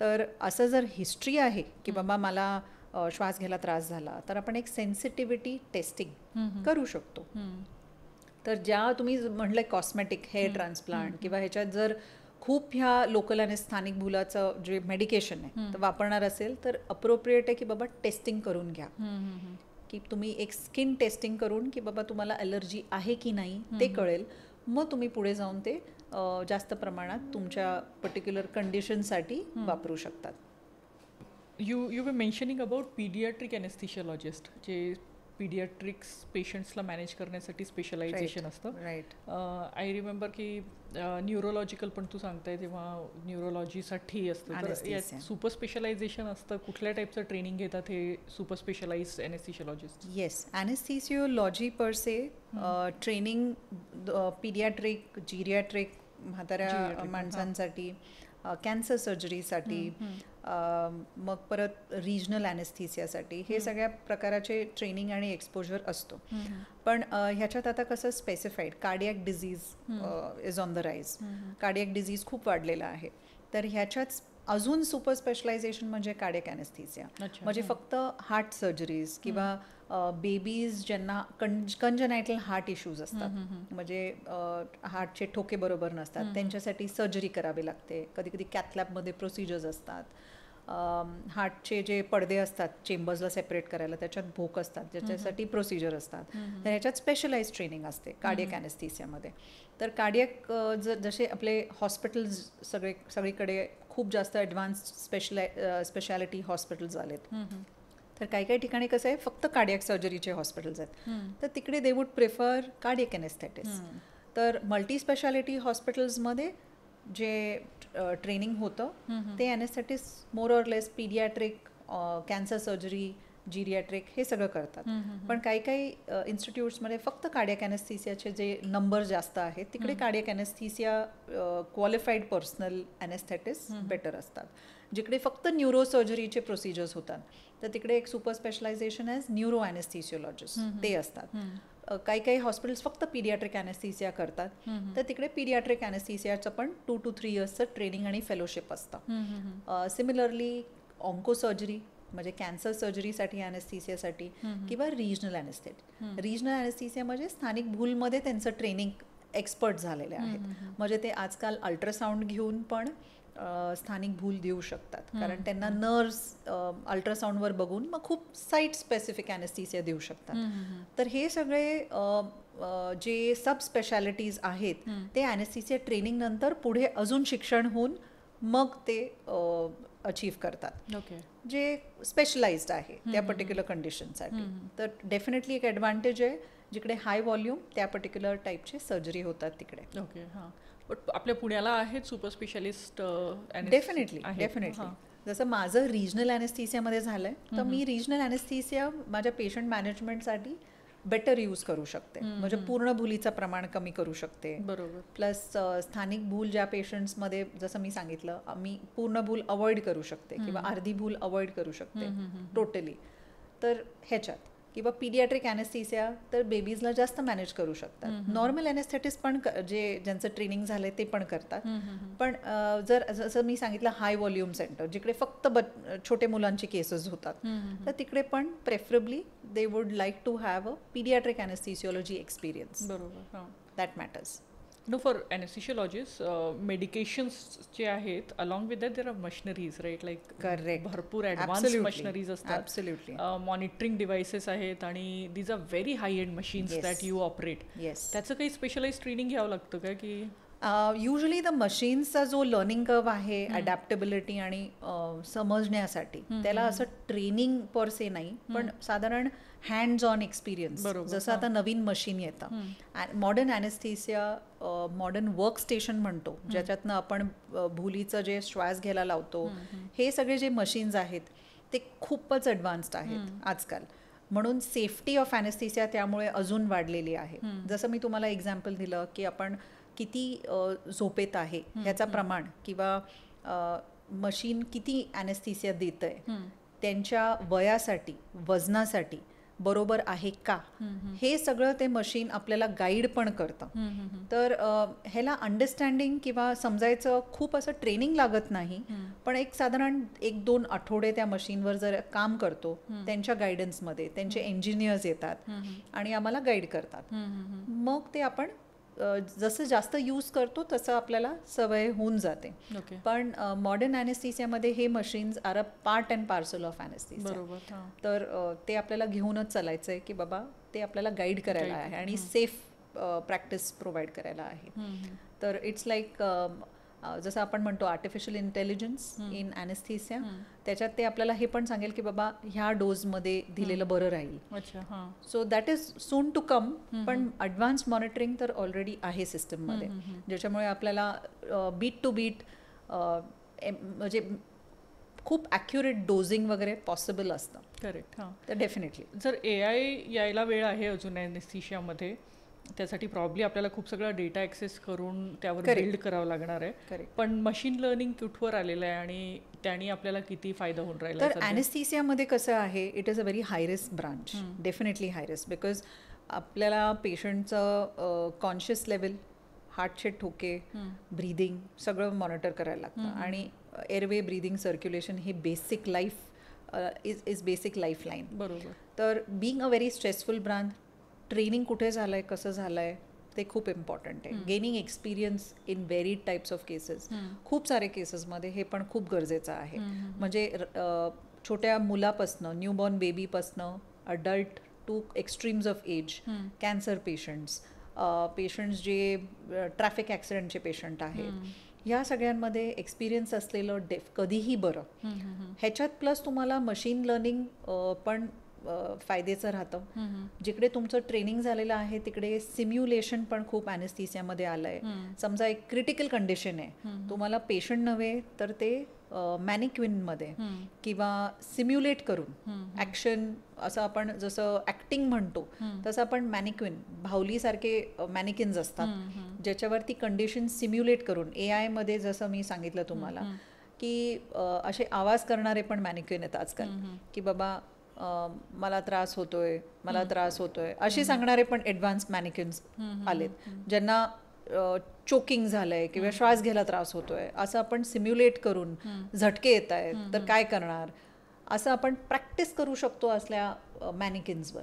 तर असं जर हिस्ट्री आहे की बाबा मला श्वास घ्यायला त्रास झाला, तर आपण एक सेन्सिटिव्हिटी टेस्टिंग करू शकतो. तर ज्या तुम्ही म्हणलं कॉस्मॅटिक हेअर ट्रान्सप्लांट किंवा ह्याच्यात जर खूप ह्या लोकल आणि स्थानिक भुलाचं जे मेडिकेशन आहे तर वापरणार असेल तर अप्रोप्रिएट आहे की बाबा टेस्टिंग करून घ्या. की तुम्ही एक स्किन टेस्टिंग करून की बाबा तुम्हाला ॲलर्जी आहे की नाही ते कळेल, मग तुम्ही पुढे जाऊन ते जास्त प्रमाणात तुमच्या पर्टिक्युलर कंडिशनसाठी वापरू शकतात. You were mentioning about paediatric anaesthesiologist जे पीडियाट्रिक्स पेशंट्सला मॅनेज करण्यासाठी स्पेशलायझेशन असतं. राईट. आय रिमेंबर की न्यूरोलॉजिकल पण तू सांगताय तेव्हा न्यूरोलॉजीसाठी असतं, तर Anesthesia. यात सुपर स्पेशलायझेशन असतं. कुठल्या टाईपचं ट्रेनिंग घेतात हे सुपर स्पेशलाइज्ड एनेस्थेशियोलॉजिस्ट? येस, ॲनेस्थेसिओलॉजी पर से ट्रेनिंग पीडियाट्रिक, जिरियाट्रिक म्हाताऱ्या Geriatric, माणसांसाठी, कॅन्सर सर्जरीसाठी, मग परत रिजनल ॲनेस्थेसियासाठी, हे सगळ्या प्रकाराचे ट्रेनिंग आणि एक्सपोजर असतो. पण ह्याच्यात आता कसं specified cardiac disease is on the rise. Cardiac disease खूप वाढलेला आहे. तर ह्याच्यात अजून सुपर स्पेशलायझेशन म्हणजे कार्डियक ॲनेस्थेसिया. म्हणजे फक्त हार्ट सर्जरीज किंवा बेबीज ज्यांना कंजनायटल हार्ट इश्यूज असतात, म्हणजे हार्टचे ठोके बरोबर नसतात, त्यांच्यासाठी सर्जरी करावी लागते. कधी कधी कॅथलॅबमध्ये प्रोसिजर्स असतात. हार्टचे जे पडदे असतात चेंबर्सला सेपरेट करायला, त्याच्यात भोक असतात, ज्याच्यासाठी प्रोसिजर असतात. तर ह्याच्यात स्पेशलाइज ट्रेनिंग असते कार्डियक ॲनेस्थेसियामध्ये. तर कार्डियक जसे आपले हॉस्पिटल्स सगळीकडे खूप जास्त ॲडव्हान्स स्पेशालिटी हॉस्पिटल्स आलेत. तर काही काही ठिकाणी कसं आहे, फक्त कार्डियक सर्जरीचे हॉस्पिटल्स आहेत, तर तिकडे they would prefer cardiac anaesthetist. तर मल्टी स्पेशालिटी हॉस्पिटल्समध्ये जे ट्रेनिंग होतं ते anaesthetist more or less paediatric, cancer surgery, geriatric हे सगळं करतात. पण काही काही इन्स्टिट्यूट्समध्ये फक्त कार्डियक एनेस्थेसियाचे जे नंबर जास्त आहेत, तिकडे cardiac anaesthesia qualified personal anaesthetist better असतात. जिकडे फक्त न्यूरो सर्जरीचे प्रोसिजर्स होतात, तर तिकडे एक सुपर स्पेशलायझेशन ॲज न्यूरो ॲनेस्थेसिओलॉजिस्ट ते असतात. काही काही हॉस्पिटल्स फक्त पीडियाट्रिक ॲनेस्थेसिया करतात, तर तिकडे पीडियाट्रिक ॲनेस्थेसियाचं पण 2 to 3 इयर्सचं ट्रेनिंग आणि फेलोशिप असतं. सिमिलरली ऑन्को सर्जरी म्हणजे कॅन्सर सर्जरीसाठी ॲनेस्थेसियासाठी किंवा रिजनल रिजनल ॲनेस्थेसिया म्हणजे स्थानिक भूलमध्ये त्यांचं ट्रेनिंग एक्सपर्ट झालेले आहेत. म्हणजे ते आजकाल अल्ट्रासाऊंड घेऊन पण स्थानिक भूल देऊ शकतात, कारण त्यांना नर्व्स अल्ट्रासाऊंडवर बघून मग खूप साईट स्पेसिफिक ॲनेस्थेसिया देऊ शकतात. तर हे सगळे जे सब स्पेशालिटीज आहेत ते ॲनेस्थेसिया ट्रेनिंग नंतर पुढे अजून शिक्षण होऊन मग ते अचीव्ह करतात, जे स्पेशलाइज्ड आहे त्या पर्टिक्युलर कंडिशनसाठी. तर डेफिनेटली एक ॲडव्हान्टेज आहे, जिकडे हाय व्हॉल्यूम त्या पर्टिक्युलर टाईपचे सर्जरी होतात तिकडे. ओके, हां. बट आपल्या पुण्याला आहेत सुपर स्पेशालिस्ट? डेफिनेटली. जसं माझं रिजनल ॲनेस्थेसियामध्ये झालं आहे, तर मी रिजनल ॲनेस्थेसिया माझ्या पेशंट मॅनेजमेंटसाठी बेटर यूज करू शकते. म्हणजे पूर्ण भुलीचं प्रमाण कमी करू शकते. बरोबर. प्लस स्थानिक भूल ज्या पेशंट्समध्ये, जसं मी सांगितलं, मी पूर्ण भूल अवॉइड करू शकते किंवा अर्धी भूल अवॉइड करू शकते टोटली. तर ह्याच्यात किंवा पीडियाट्रिक ॲनेस्थेसिया तर बेबीजला जास्त मॅनेज करू शकतात. नॉर्मल ॲनेस्थेटिस्ट पण ज्यांचं ट्रेनिंग झालं ते पण करतात. पण जर जसं मी सांगितलं हाय व्हॉल्यूम सेंटर जिकडे फक्त छोटे मुलांची केसेस होतात, तर तिकडे पण preferably they would like to have a paediatric anaesthesiology experience. बरोबर. That matters. No, for anaesthesiologist medications जे आहेत, along with that there are machineries, right? Like correct, भरपूर ॲडव्हान्स मशिनरीज असतात, ॲब्सोल्युटली मॉनिटरिंग डिव्हाइसेस आहेत, आणि these are very high end machines that you operate. Yes. त्याचं काही specialise training घ्यावं लागतं का? की युजली द मशीन्सचा जो लर्निंग कर्व आहे, अडॅप्टेबिलिटी आणि समजण्यासाठी, त्याला असं ट्रेनिंग पर से नाही, पण साधारण हँड्स ऑन एक्सपिरियन्स. जसं आता नवीन मशीन येतं, मॉडर्न ॲनेस्थेसिया, मॉडर्न वर्क स्टेशन म्हणतो, ज्याच्यातनं आपण भुलीचं जे श्वास घ्यायला लावतो, हे सगळे जे मशीन्स आहेत ते खूपच ॲडव्हान्स्ड आहेत आजकाल. म्हणून सेफ्टी ऑफ ॲनेस्थेसिया त्यामुळे अजून वाढलेली आहे. जसं मी तुम्हाला एक्झाम्पल दिलं की आपण किती झोपेत आहे ह्याचा प्रमाण किंवा मशीन किती ॲनेस्थेसिया देत आहे, त्यांच्या वयासाठी, वजनासाठी बरोबर आहे का, हे सगळं ते मशीन आपल्याला गाईड पण करतं. तर ह्याला अंडरस्टँडिंग किंवा समजायचं खूप असं ट्रेनिंग लागत नाही, पण एक साधारण 1-2 आठवडे त्या मशीनवर जर काम करतो, त्यांच्या गायडन्समध्ये त्यांचे इंजिनियर्स येतात आणि आम्हाला गाईड करतात. मग ते आपण जसं जास्त यूज करतो तसं आपल्याला सवय होऊन जाते. पण मॉडर्न ॲनेस्थेसियामध्ये हे machines are a part and parcel of anaesthesia. तर ते आपल्याला घेऊनच चालायचं आहे की बाबा ते आपल्याला गाईड करायला आहे आणि सेफ प्रॅक्टिस प्रोव्हाइड करायला आहे. तर इट्स लाईक जसं आपण म्हणतो आर्टिफिशियल इंटेलिजन्स इन ॲनेस्थेसिया, त्याच्यात ते आपल्याला हे पण सांगेल की बाबा ह्या डोजमध्ये दिलेलं बरं राहील. अच्छा, हां. So that is soon to come. पण ॲडव्हान्स मॉनिटरिंग तर ऑलरेडी आहे सिस्टममध्ये, ज्याच्यामुळे आपल्याला बीट टू बीट म्हणजे खूप ॲक्युरेट डोजिंग वगैरे पॉसिबल असतं. करेक्ट. हां. तर डेफिनेटली जर AI यायला वेळ आहे अजून ॲनेस्थेशियामध्ये, त्यासाठी प्रॉब्ली आपल्याला खूप सगळा डेटा ॲक्सेस करून त्यावर Correct. बिल्ड करावं लागणार आहे. करेक्ट. पण मशीन लर्निंग कुठवर आलेलं आहे आणि त्याने आपल्याला किती फायदा होऊन राहिला तर ॲनेस्थेसियामध्ये कसं आहे, it is a very high risk branch, definitely high risk, because आपल्याला पेशंटचं कॉन्शियस लेवल, हार्टचे ठोके, ब्रीदिंग सगळं मॉनिटर करायला लागतं. आणि एअरवे, ब्रीदिंग, सर्क्युलेशन हे basic life is basic life line. बरोबर. तर being a very stressful branch, training कुठे झालं आहे, कसं झालं आहे ते खूप इम्पॉर्टंट आहे. Gaining experience in very types of cases, खूप सारे केसेसमध्ये हे पण खूप गरजेचं आहे. म्हणजे छोट्या मुलापासनं, न्यूबॉर्न बेबीपासनं adult to extremes of age, cancer patients जे ट्रॅफिक ॲक्सिडेंटचे पेशंट आहेत, ह्या सगळ्यांमध्ये एक्सपिरियन्स असलेलं कधीही बरं. ह्याच्यात प्लस तुम्हाला मशीन लर्निंग पण फायद्याचं राहतं. जिकडे तुमचं ट्रेनिंग झालेलं आहे तिकडे सिम्युलेशन पण खूप ॲनेस्थेसियामध्ये आलं आहे. समजा एक क्रिटिकल कंडिशन आहे, तुम्हाला पेशंट नव्हे तर ते मॅनिक्विनमध्ये किंवा सिम्युलेट करून ॲक्शन, असं आपण जसं ॲक्टिंग म्हणतो तसं आपण मॅनिक्विन, भावलीसारखे मॅनिक्विन्स असतात ज्याच्यावरती कंडिशन सिम्युलेट करून AI मध्ये, जसं मी सांगितलं तुम्हाला की असे आवाज करणारे पण मॅनिक्विन आहेत आजकाल, की बाबा मला त्रास होतोय असे सांगणारे पण ॲडव्हान्स मॅनिक्विन्स आलेत, ज्यांना चोकिंग झालंय किंवा श्वास घ्यायला त्रास होतोय, असं आपण सिम्युलेट करून, झटके येत आहेत तर काय करणार, असं आपण प्रॅक्टिस करू शकतो असल्या मॅनिक्विन्सवर.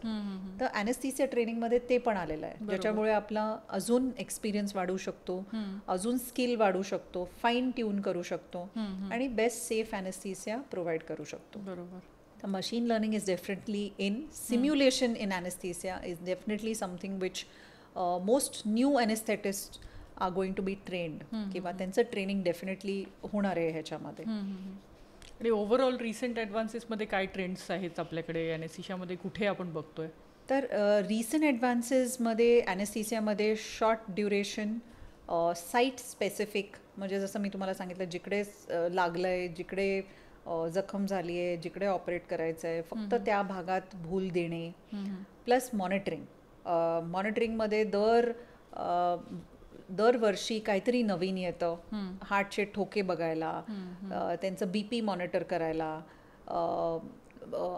तर ॲनेस्थेसिया ट्रेनिंगमध्ये ते पण आलेलं आहे, ज्याच्यामुळे आपला अजून एक्सपिरियन्स वाढू शकतो, अजून स्किल वाढू शकतो, फाईन ट्यून करू शकतो आणि बेस्ट सेफ ॲनेस्थेसिया प्रोव्हाइड करू शकतो. बरोबर. The machine learning is definitely in. Simulation in anesthesia is definitely something which most new anesthetists are going to be trained. किंवा त्यांचं ट्रेनिंग डेफिनेटली होणार आहे ह्याच्यामध्ये. आणि ओव्हरऑल रिसेंट ॲडव्हान्सेसमध्ये काय ट्रेंड्स आहेत आपल्याकडे ॲनेस्थेशियामध्ये, कुठे आपण बघतोय? तर रिसेंट ॲडव्हान्सेसमध्ये ॲनेस्थेसियामध्ये शॉर्ट ड्युरेशन, साईट स्पेसिफिक, म्हणजे जसं मी तुम्हाला सांगितलं जिकडे लागलं आहे, जिकडे जखम झाली आहे, जिकडे ऑपरेट करायचं आहे, फक्त त्या भागात भूल देणे, प्लस मॉनिटरिंगमध्ये दरवर्षी काहीतरी नवीन येतं. हार्टचे ठोके बघायला, त्यांचं BP मॉनिटर करायला,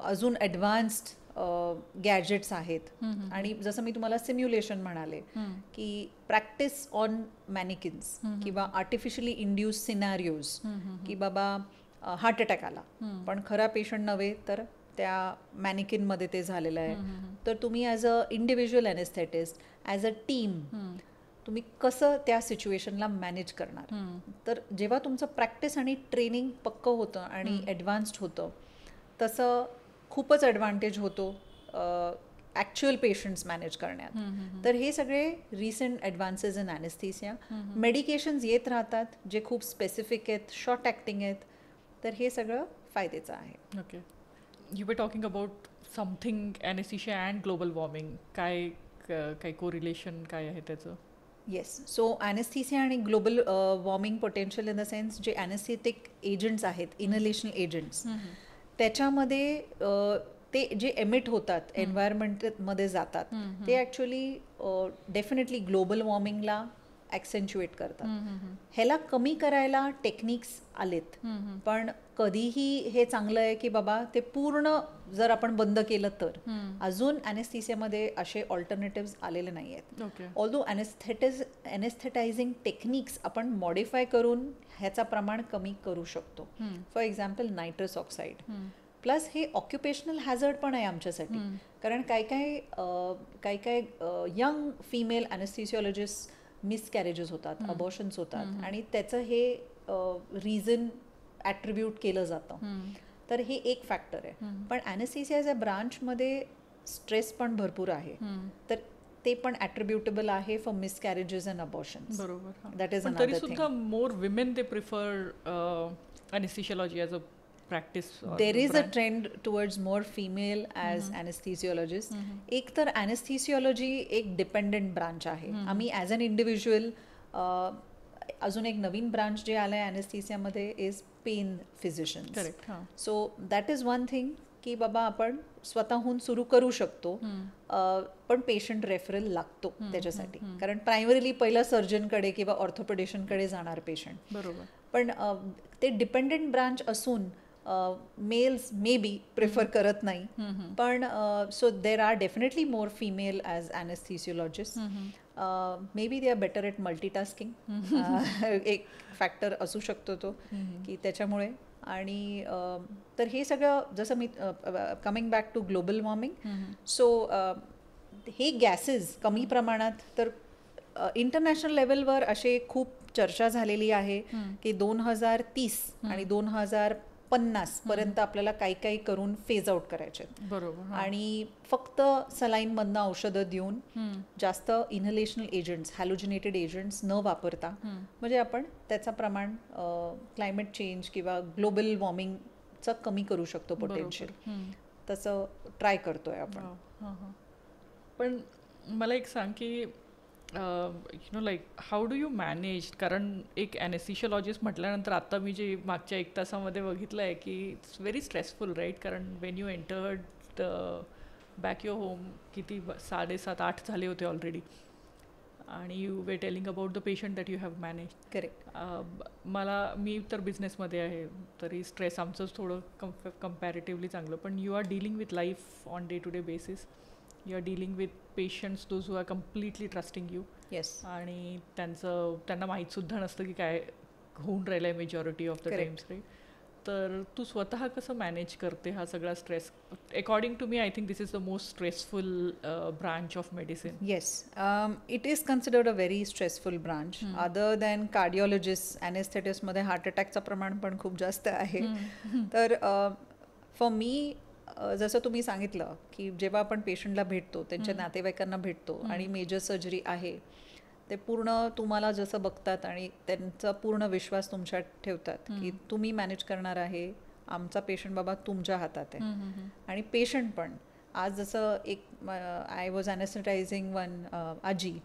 अजून ॲडव्हान्स्ड गॅजेट्स आहेत. आणि जसं मी तुम्हाला सिम्युलेशन म्हणाले की प्रॅक्टिस ऑन मॅनिक्विन्स किंवा आर्टिफिशियली इंड्यूस सिनारिओज, की बाबा हार्ट अटॅक आला पण खरा पेशंट नव्हे तर त्या मॅनिक्विनमध्ये ते झालेलं आहे, तर तुम्ही as a individual anaesthetist, as a team तुम्ही कसं त्या सिच्युएशनला मॅनेज करणार. तर जेव्हा तुमचं प्रॅक्टिस आणि ट्रेनिंग पक्कं होतं आणि ॲडव्हान्स्ड होतं, तसं खूपच ॲडव्हान्टेज होतो ॲक्च्युअल पेशंट्स मॅनेज करण्यात. तर हे सगळे रिसेंट ॲडव्हान्सेस इन ॲनेस्थेसिया. मेडिकेशन्स येत राहतात जे खूप स्पेसिफिक आहेत, शॉर्ट ॲक्टिंग आहेत, तर हे सगळं फायद्याचं आहे. Okay. You were talking about something anaesthesia and global warming, काय कोरिलेशन काय आहे त्याचं? येस. सो ॲनेस्थेसिया आणि global warming potential in the sense जे ॲनेस्थेटिक एजंट्स आहेत, इनहेलेशनल एजंट्स, त्याच्यामध्ये ते जे एमिट होतात, एन्व्हायरमेंटमध्ये जातात, ते ॲक्च्युली डेफिनेटली ग्लोबल वॉर्मिंगला ॲक्सेंच्युएट करतात. ह्याला कमी करायला टेक्निक्स आलेत, पण कधीही हे चांगलं आहे की बाबा ते पूर्ण जर आपण बंद केलं तर. अजून ॲनेस्थेसियामध्ये असे ऑल्टरनेटिव्स आलेले नाही आहेत. ऑल्दो ॲनेस्थेटायझिंग टेक्निक्स आपण मॉडिफाय करून ह्याचा प्रमाण कमी करू शकतो. For example nitrous oxide. Plus हे ऑक्युपेशनल हॅझर्ड पण आहे आमच्यासाठी, कारण काय काय यंग फिमेल ॲनेस्थेसिओलॉजिस्ट मिसकॅरेजेस होतात, अबॉर्शन्स होतात, आणि त्याचं हे रिझन ॲट्रिब्यूट केलं जातं. तर हे एक फॅक्टर आहे. पण ॲनेस्थेसिया ॲज अ ब्रांचमध्ये स्ट्रेस पण भरपूर आहे. तर ते पण ॲट्रिब्युटेबल आहे फॉर मिसकॅरेजेस अँड अबॉर्शन्स. बरोबर. दॅट इज पण तरी अनदर सुद्धा more women they prefer anaesthesiology as a practice. There is a trend towards more female as anaesthesiologist. एक तर ॲनेस्थेसिओलॉजी एक डिपेंडंट ब्रांच आहे. आम्ही ॲज अन इंडिव्हिज्युअल अजून एक नवीन ब्रांच जे आलं आहे ॲनेस्थेसियामध्ये इज पेन फिजिशियन्स. करेक्ट. हां. So that is one thing की बाबा आपण स्वतःहून सुरू करू शकतो, पण पेशंट रेफरल लागतो त्याच्यासाठी. कारण प्रायमरीली पहिलं सर्जनकडे किंवा ऑर्थोपेडिशियनकडे जाणार पेशंट. बरोबर. पण ते डिपेंडंट ब्रांच असून मेल्स मे बी प्रिफर करत नाही. पण so there are definitely more female as anaesthesiologist. Maybe they are better at multitasking. एक फॅक्टर असू शकतो तो की त्याच्यामुळे. आणि तर हे सगळं जसं मी coming back to global warming, so हे गॅसेस कमी प्रमाणात तर इंटरनॅशनल लेवलवर असे खूप चर्चा झालेली आहे की 2030 आणि 2050 पर्यंत आपल्याला काही करून फेज आउट करायचे. बरोबर. आणि फक्त सलाईनमधनं औषधं देऊन जास्त इनहेलेशनल एजंट्स, हॅलोजिनेटेड एजंट्स न वापरता म्हणजे आपण त्याचं प्रमाण क्लायमेट चेंज किंवा ग्लोबल वॉर्मिंगचं कमी करू शकतो पोटेन्शियल. तसं ट्राय करतोय आपण. पण मला एक सांग की like how do you manage, कारण एक ॲनेस्थेशियोलॉजिस्ट म्हटल्यानंतर आता मी जे मागच्या 1 तासामध्ये बघितलं आहे की इट्स व्हेरी स्ट्रेसफुल, राईट? कारण when you entered back your home, किती 7:30-8 झाले होते ऑलरेडी, आणि you were telling about the patient that you have manage. Correct. मी तर बिझनेसमध्ये आहे, तरी स्ट्रेस आमचंच थोडं कम्पॅरेटिव्हली चांगलं. पण you are dealing with life on day to day basis. You are dealing with patients those who are completely trusting you. Yes. आणि त्यांना माहीतसुद्धा नसतं की काय होऊन राहिलं आहे majority of the times, right? तर तू स्वतः कसं मॅनेज करते हा सगळा stress? According to me I think this is the most stressful branch of medicine. Yes, it is considered a very stressful branch. Other than cardiologist, ॲनेस्थेटिस्टमध्ये heart अटॅकचं प्रमाण पण खूप जास्त आहे. तर फॉर मी, जसं तुम्ही सांगितलं की जेव्हा आपण पेशंटला भेटतो, त्यांच्या नातेवाईकांना भेटतो आणि मेजर सर्जरी आहे, ते पूर्ण तुम्हाला जसं बघतात आणि त्यांचा पूर्ण विश्वास तुमच्यात ठेवतात की तुम्ही मॅनेज करणार आहे, आमचा पेशंट बाबा तुमच्या हातात आहे. आणि पेशंट पण आज जसं एक आय वॉज ॲनेस्थेटायझिंग वन आजी,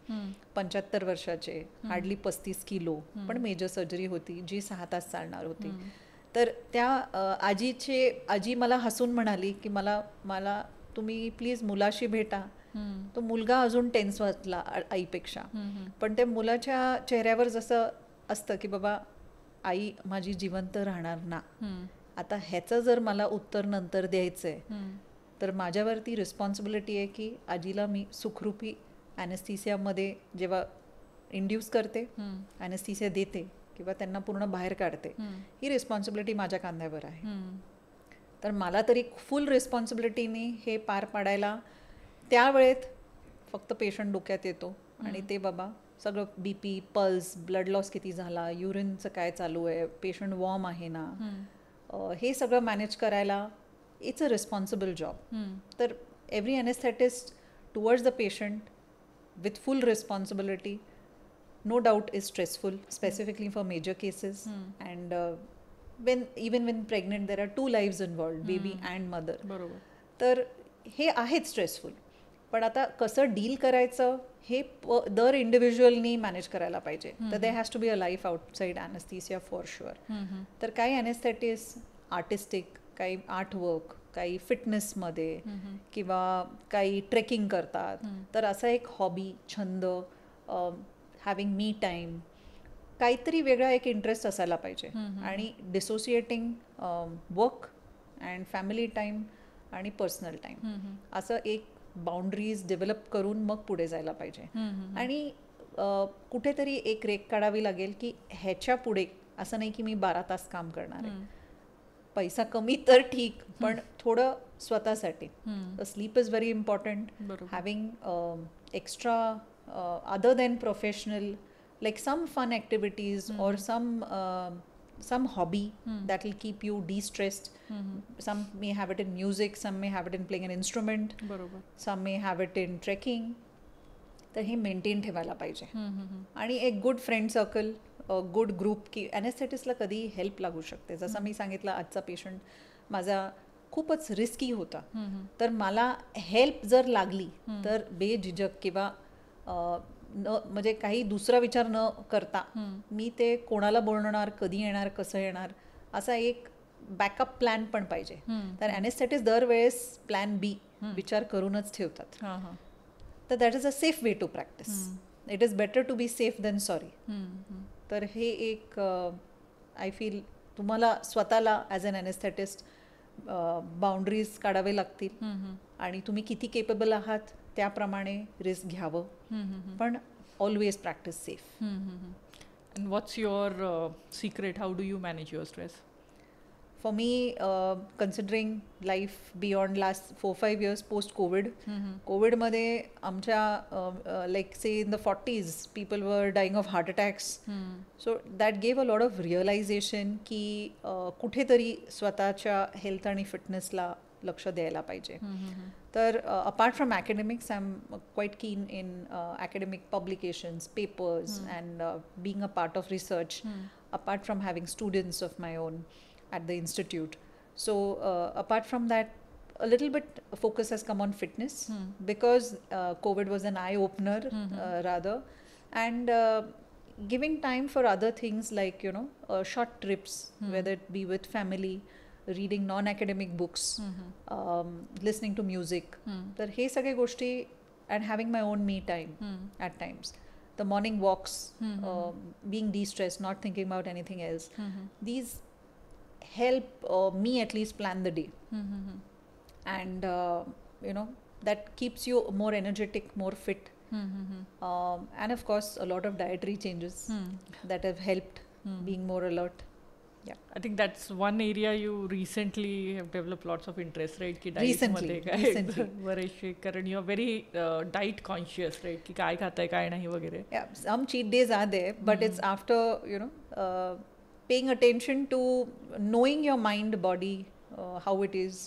75 वर्षाचे, हार्डली 35 किलो, पण मेजर सर्जरी होती जी 6 तास चालणार होती. तर त्या आजी मला हसून म्हणाली की मला तुम्ही प्लीज मुलाशी भेटा. तो मुलगा अजून टेन्स वाटला आईपेक्षा, पण त्या मुलाच्या चेहऱ्यावर जसं असतं की बाबा आई माझी जिवंत राहणार ना, आता ह्याचं जर मला उत्तर नंतर द्यायचं आहे तर माझ्यावरती रिस्पॉन्सिबिलिटी आहे की आजीला मी सुखरूपी ॲनेस्थेसियामध्ये जेव्हा इंड्यूस करते, ॲनेस्थेसिया देते किंवा त्यांना पूर्ण बाहेर काढते, ही रिस्पॉन्सिबिलिटी माझ्या खांद्यावर आहे. तर मला तरी फुल रिस्पॉन्सिबिलिटीने हे पार पाडायला त्यावेळेत फक्त पेशंट डोक्यात येतो आणि ते बाबा सगळं BP, पल्स, ब्लड लॉस किती झाला, युरिनचं काय चालू आहे, पेशंट वॉर्म आहे ना, हे सगळं मॅनेज करायला इट्स अ रिस्पॉन्सिबल जॉब. तर every anaesthetist towards the patient with full responsibility no doubt is stressful, specifically for major cases. And even when pregnant there are 2 lives involved, baby and mother. बरोबर. तर हे आहेच stressful. पण आता कसं deal करायचं हे दर इंडिव्हिज्युअलनी मॅनेज करायला पाहिजे. तर there has to be a life outside anaesthesia for sure. तर काही ॲनेस्थेटिस्ट आर्टिस्टिक, काही आर्ट वर्क, काही फिटनेसमध्ये किंवा काही ट्रेकिंग करतात. तर असा एक हॉबी, छंद, हॅविंग मी टाईम, काहीतरी वेगळा एक इंटरेस्ट असायला पाहिजे. आणि dissociating work and family time आणि पर्सनल टाईम, असं एक बाउंड्रीज डेव्हलप करून मग पुढे जायला पाहिजे. आणि कुठेतरी एक रेख काढावी लागेल की ह्याच्या पुढे असं नाही की मी 12 तास काम करणार आहे. पैसा कमी तर ठीक, पण थोडं स्वतःसाठी. Sleep is very important. Having extra other than professional, like some fun activities or some hobby that will keep you de-stressed. Some may have it in music, some may have it in playing an instrument, some may have it in trekking. तर हे maintain ठेवायला पाहिजे. आणि एक good friend circle, good group, की ॲनेस्थेटिस्टला कधी help लागू शकते. जसं मी सांगितलं, आजचा पेशंट माझा खूपच रिस्की होता, तर मला हेल्प जर लागली तर बेझिझक किंवा म्हणजे काही दुसरा विचार न करता मी ते कोणाला बोलणार, कधी येणार, कसं येणार, असा एक बॅकअप प्लॅन पण पाहिजे. तर ॲनेस्थेटिस्ट दरवेळेस प्लॅन बी विचार करूनच ठेवतात. तर that is a safe way to practise. It is better to be safe than sorry. तर हे एक आय फील तुम्हाला स्वतःला ॲज अन ॲनेस्थेटिस्ट बाउंड्रीज काढावे लागतील आणि तुम्ही किती केपेबल आहात त्याप्रमाणे रिस्क घ्यावं, पण always practice safe. And what's your secret? How do you manage your stress? For me, considering life beyond last 4-5 years post-COVID, COVID-मध्ये आमच्या like say in the 40s, people were dying of heart attacks. So that gave a lot of realization की कुठेतरी स्वतःच्या health आणि फिटनेसला लक्ष द्यायला पाहिजे. तर apart from academics, I'm quite keen in academic publications, papers, and being a part of research, apart from having students of my own at the institute. So apart from that, a little bit focus has come on fitness because COVID was an eye opener rather, and giving time for other things like short trips, whether it be with family, reading non-academic books, listening to music. तर हे सगळे गोष्टी, and having my own me time at times. The morning walks, being de-stressed, not thinking about anything else. These help me at least plan the day. And that keeps you more energetic, more fit. And of course a lot of dietary changes that have helped being more alert. I think that's one area you recently have developed lots of interest, right? की Recently. बरेचसे, कारण you are very diet conscious, right? की काय खाताय, काय नाही वगैरे. Yeah, some cheat days are there, but it's after paying attention to knowing your mind, body, how it is,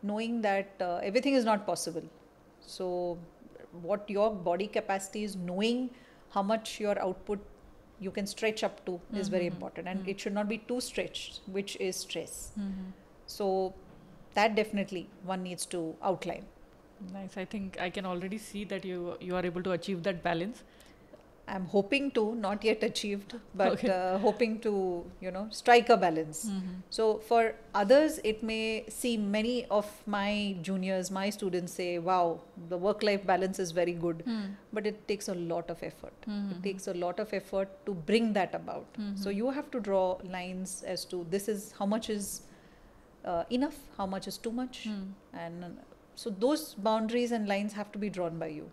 knowing that everything is not possible. So what your body capacity is, knowing how much your output you can stretch up to is very important, and it should not be too stretched, which is stress. So that definitely one needs to outline. Nice. I think I can already see that you are able to achieve that balance. I'm hoping to, not yet achieved, but hoping to strike a balance. So for others it may seem, many of my juniors, my students say, wow, the work life balance is very good, but it takes a lot of effort. It takes a lot of effort to bring that about. So you have to draw lines as to this is how much is enough, how much is too much, and so those boundaries and lines have to be drawn by you.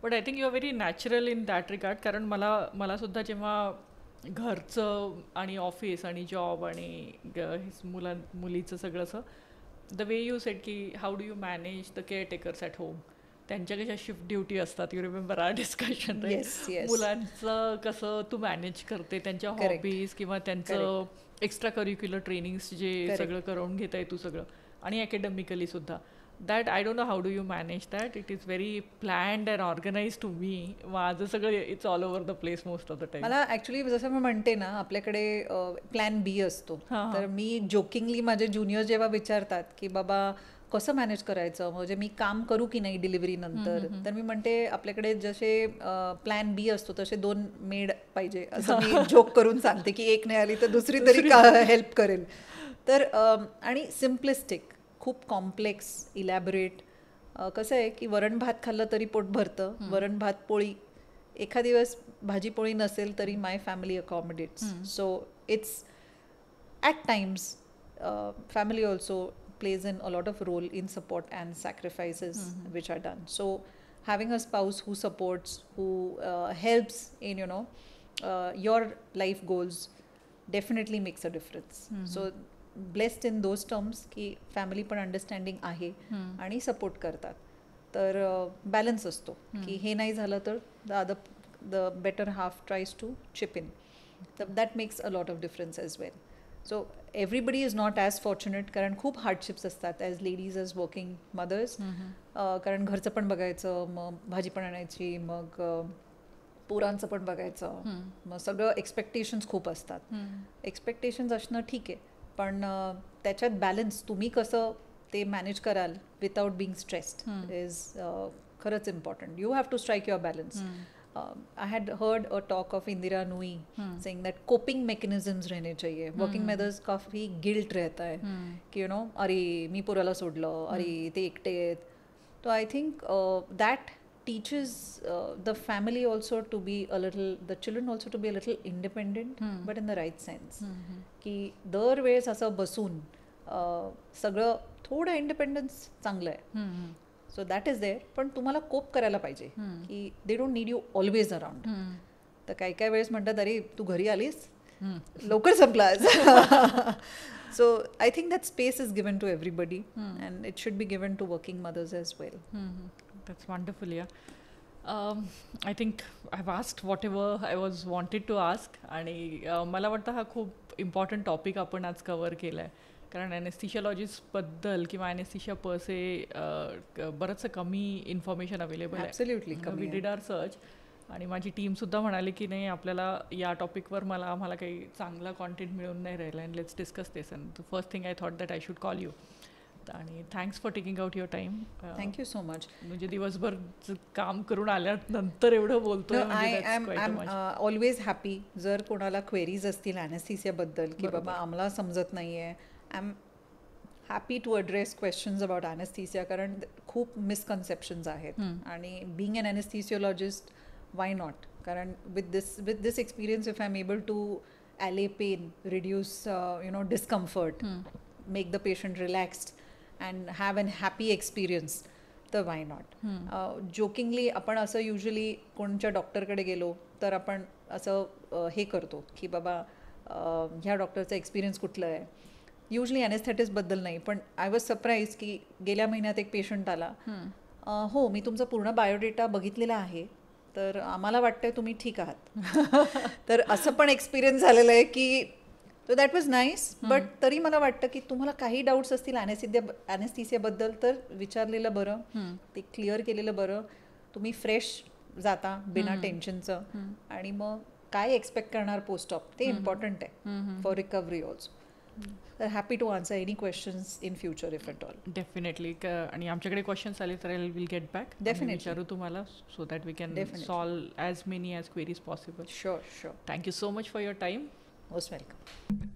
But I think you are very natural in that regard. कारण मला सुद्धा जेव्हा घरचं आणि office आणि job आणि मुलीचं सगळं असं, द वे यू सेड की how do you manage the caretakers at home, त्यांच्या कशा शिफ्ट ड्युटी असतात, यू रिमेंबर आर डिस्कशन, मुलांचं कसं तू मॅनेज करते, त्यांच्या हॉबीज किंवा त्यांचं एक्स्ट्रा करिक्युलर ट्रेनिंग्स जे सगळं करून घेता आहे तू सगळं, आणि अकॅडमिकली सुद्धा. That I don't know how do you manage that. It is very planned and organized to me. माझं सगळं it's all over the place most of the time. मला ॲक्च्युली जसं मी म्हणते ना, आपल्याकडे प्लॅन बी असतो. तर मी जोकिंगली माझे ज्युनियर जेव्हा विचारतात की बाबा कसं मॅनेज करायचं, म्हणजे मी काम करू की नाही डिलिव्हरी नंतर, तर मी म्हणते आपल्याकडे जसे प्लॅन बी असतो तसे 2 मेड पाहिजे, असं मी जोक करून सांगते की एक नाही आली तर दुसरी तरी हेल्प करेल. तर आणि सिम्प्लिस्टिक, खूप कॉम्प्लेक्स, इलॅबोरेट. कसं आहे की वरण भात खाल्लं तरी पोट भरतं, वरण भात पोळी, एखाद दिवस भाजी पोळी नसेल तरी my family accommodates. So it's at times family also plays in a lot of role in support and sacrifices which are done. So having a spouse who supports, who helps in your life goals definitely makes a difference. So blessed in those terms की family पण understanding आहे आणि support करतात. तर balance असतो की हे नाही झालं तर the better half tries to chip in. तर that makes a lot of difference as well. So everybody is not as fortunate, कारण खूप हार्डशिप्स असतात as ladies as working mothers. कारण घरचं पण बघायचं, मग भाजी पण आणायची, मग पोरांचं पण बघायचं, मग सगळं एक्सपेक्टेशन्स खूप असतात. एक्सपेक्टेशन्स असणं ठीक आहे, पण त्याच्यात बॅलन्स तुम्ही कसं ते मॅनेज कराल विदाउट बिंग स्ट्रेस्ड इज खरंच important. You have to strike your balance. I had heard a talk of Indira Nui saying that coping mechanisms रहने चाहिए. Working mothers काफ़ी guilt रहता है कि you know अरे मी पोराला सोडलं, अरे ते एकटे आहेत. तो I think that teaches the family also to be a little, the children also to be a little independent, but in the right sense. की दरवेळेस असं बसून सगळं थोडं इंडिपेंडन्स चांगलं आहे. सो दॅट इज देअर, पण तुम्हाला कोप करायला पाहिजे की they don't need you always around. तर काही काही वेळेस म्हणतात अरे तू घरी आलीस, लवकर संपलास. So I think that space is given to everybody and it should be given to working mothers as well. That's wonderful, yeah. I think I've asked whatever I was wanted to ask. आणि मला वाटतं हा खूप important topic आपण आज cover केला आहे, कारण ॲनेस्थेशियोलॉजिस्टबद्दल किंवा ॲनेस्थेशिया पर से बरंचसं कमी इन्फॉर्मेशन अवेलेबल आहे. Absolutely. We did our search, आणि माझी टीमसुद्धा म्हणाली की नाही आपल्याला या टॉपिकवर आम्हाला काही चांगला कॉन्टेंट मिळून नाही राहिला, and let's discuss this. And the first thing I thought that I should call you. आणि thanks for taking out your time. Thank you so much. म्हणजे दिवसभर काम करून आल्यानंतर एवढं बोलतोय. आय एम ऑलवेज हॅपी जर कोणाला क्वेरीज असतील ॲनेस्थेसियाबद्दल की बाबा आम्हाला समजत नाही आहे. I am happy to address questions about anaesthesia, कारण खूप मिसकन्सेप्शन्स आहेत. आणि being an anaesthesiologist, why not? कारण with this experience if I am able to allay pain, reduce discomfort, make the patient relaxed and have an happy experience, तर why not? Jokingly आपण असं usually कोणच्या डॉक्टरकडे गेलो तर आपण असं हे करतो की बाबा ह्या डॉक्टरचा एक्सपिरियन्स कुठलं आहे. युजली ॲनेस्थेटिस्टबद्दल नाही, पण आय वॉज सरप्राईज की गेल्या महिन्यात एक पेशंट आला, हो मी तुमचा पूर्ण बायोडेटा बघितलेला आहे, तर आम्हाला वाटतंय तुम्ही ठीक आहात. तर असं पण एक्सपिरियन्स झालेलं आहे की तो दॅट वॉज नाईस. बट तरी मला वाटतं की तुम्हाला काही डाऊट्स असतील ॲनेस्थेसियाबद्दल तर विचारलेलं बरं, ते क्लिअर केलेलं बरं. तुम्ही फ्रेश जाता बिना टेन्शनचं, आणि मग काय एक्सपेक्ट करणार पोस्ट ऑप ते इम्पॉर्टंट आहे फॉर रिकव्हरी ऑल्सो. तर happy to answer any questions in future if at all. Definitely. आणि आमच्याकडे क्वेश्चन्स आले तर I will get back, definitely विचारू तुम्हाला, so that we can solve as many as queries possible. Sure sure. Thank you so much for your time. Most welcome.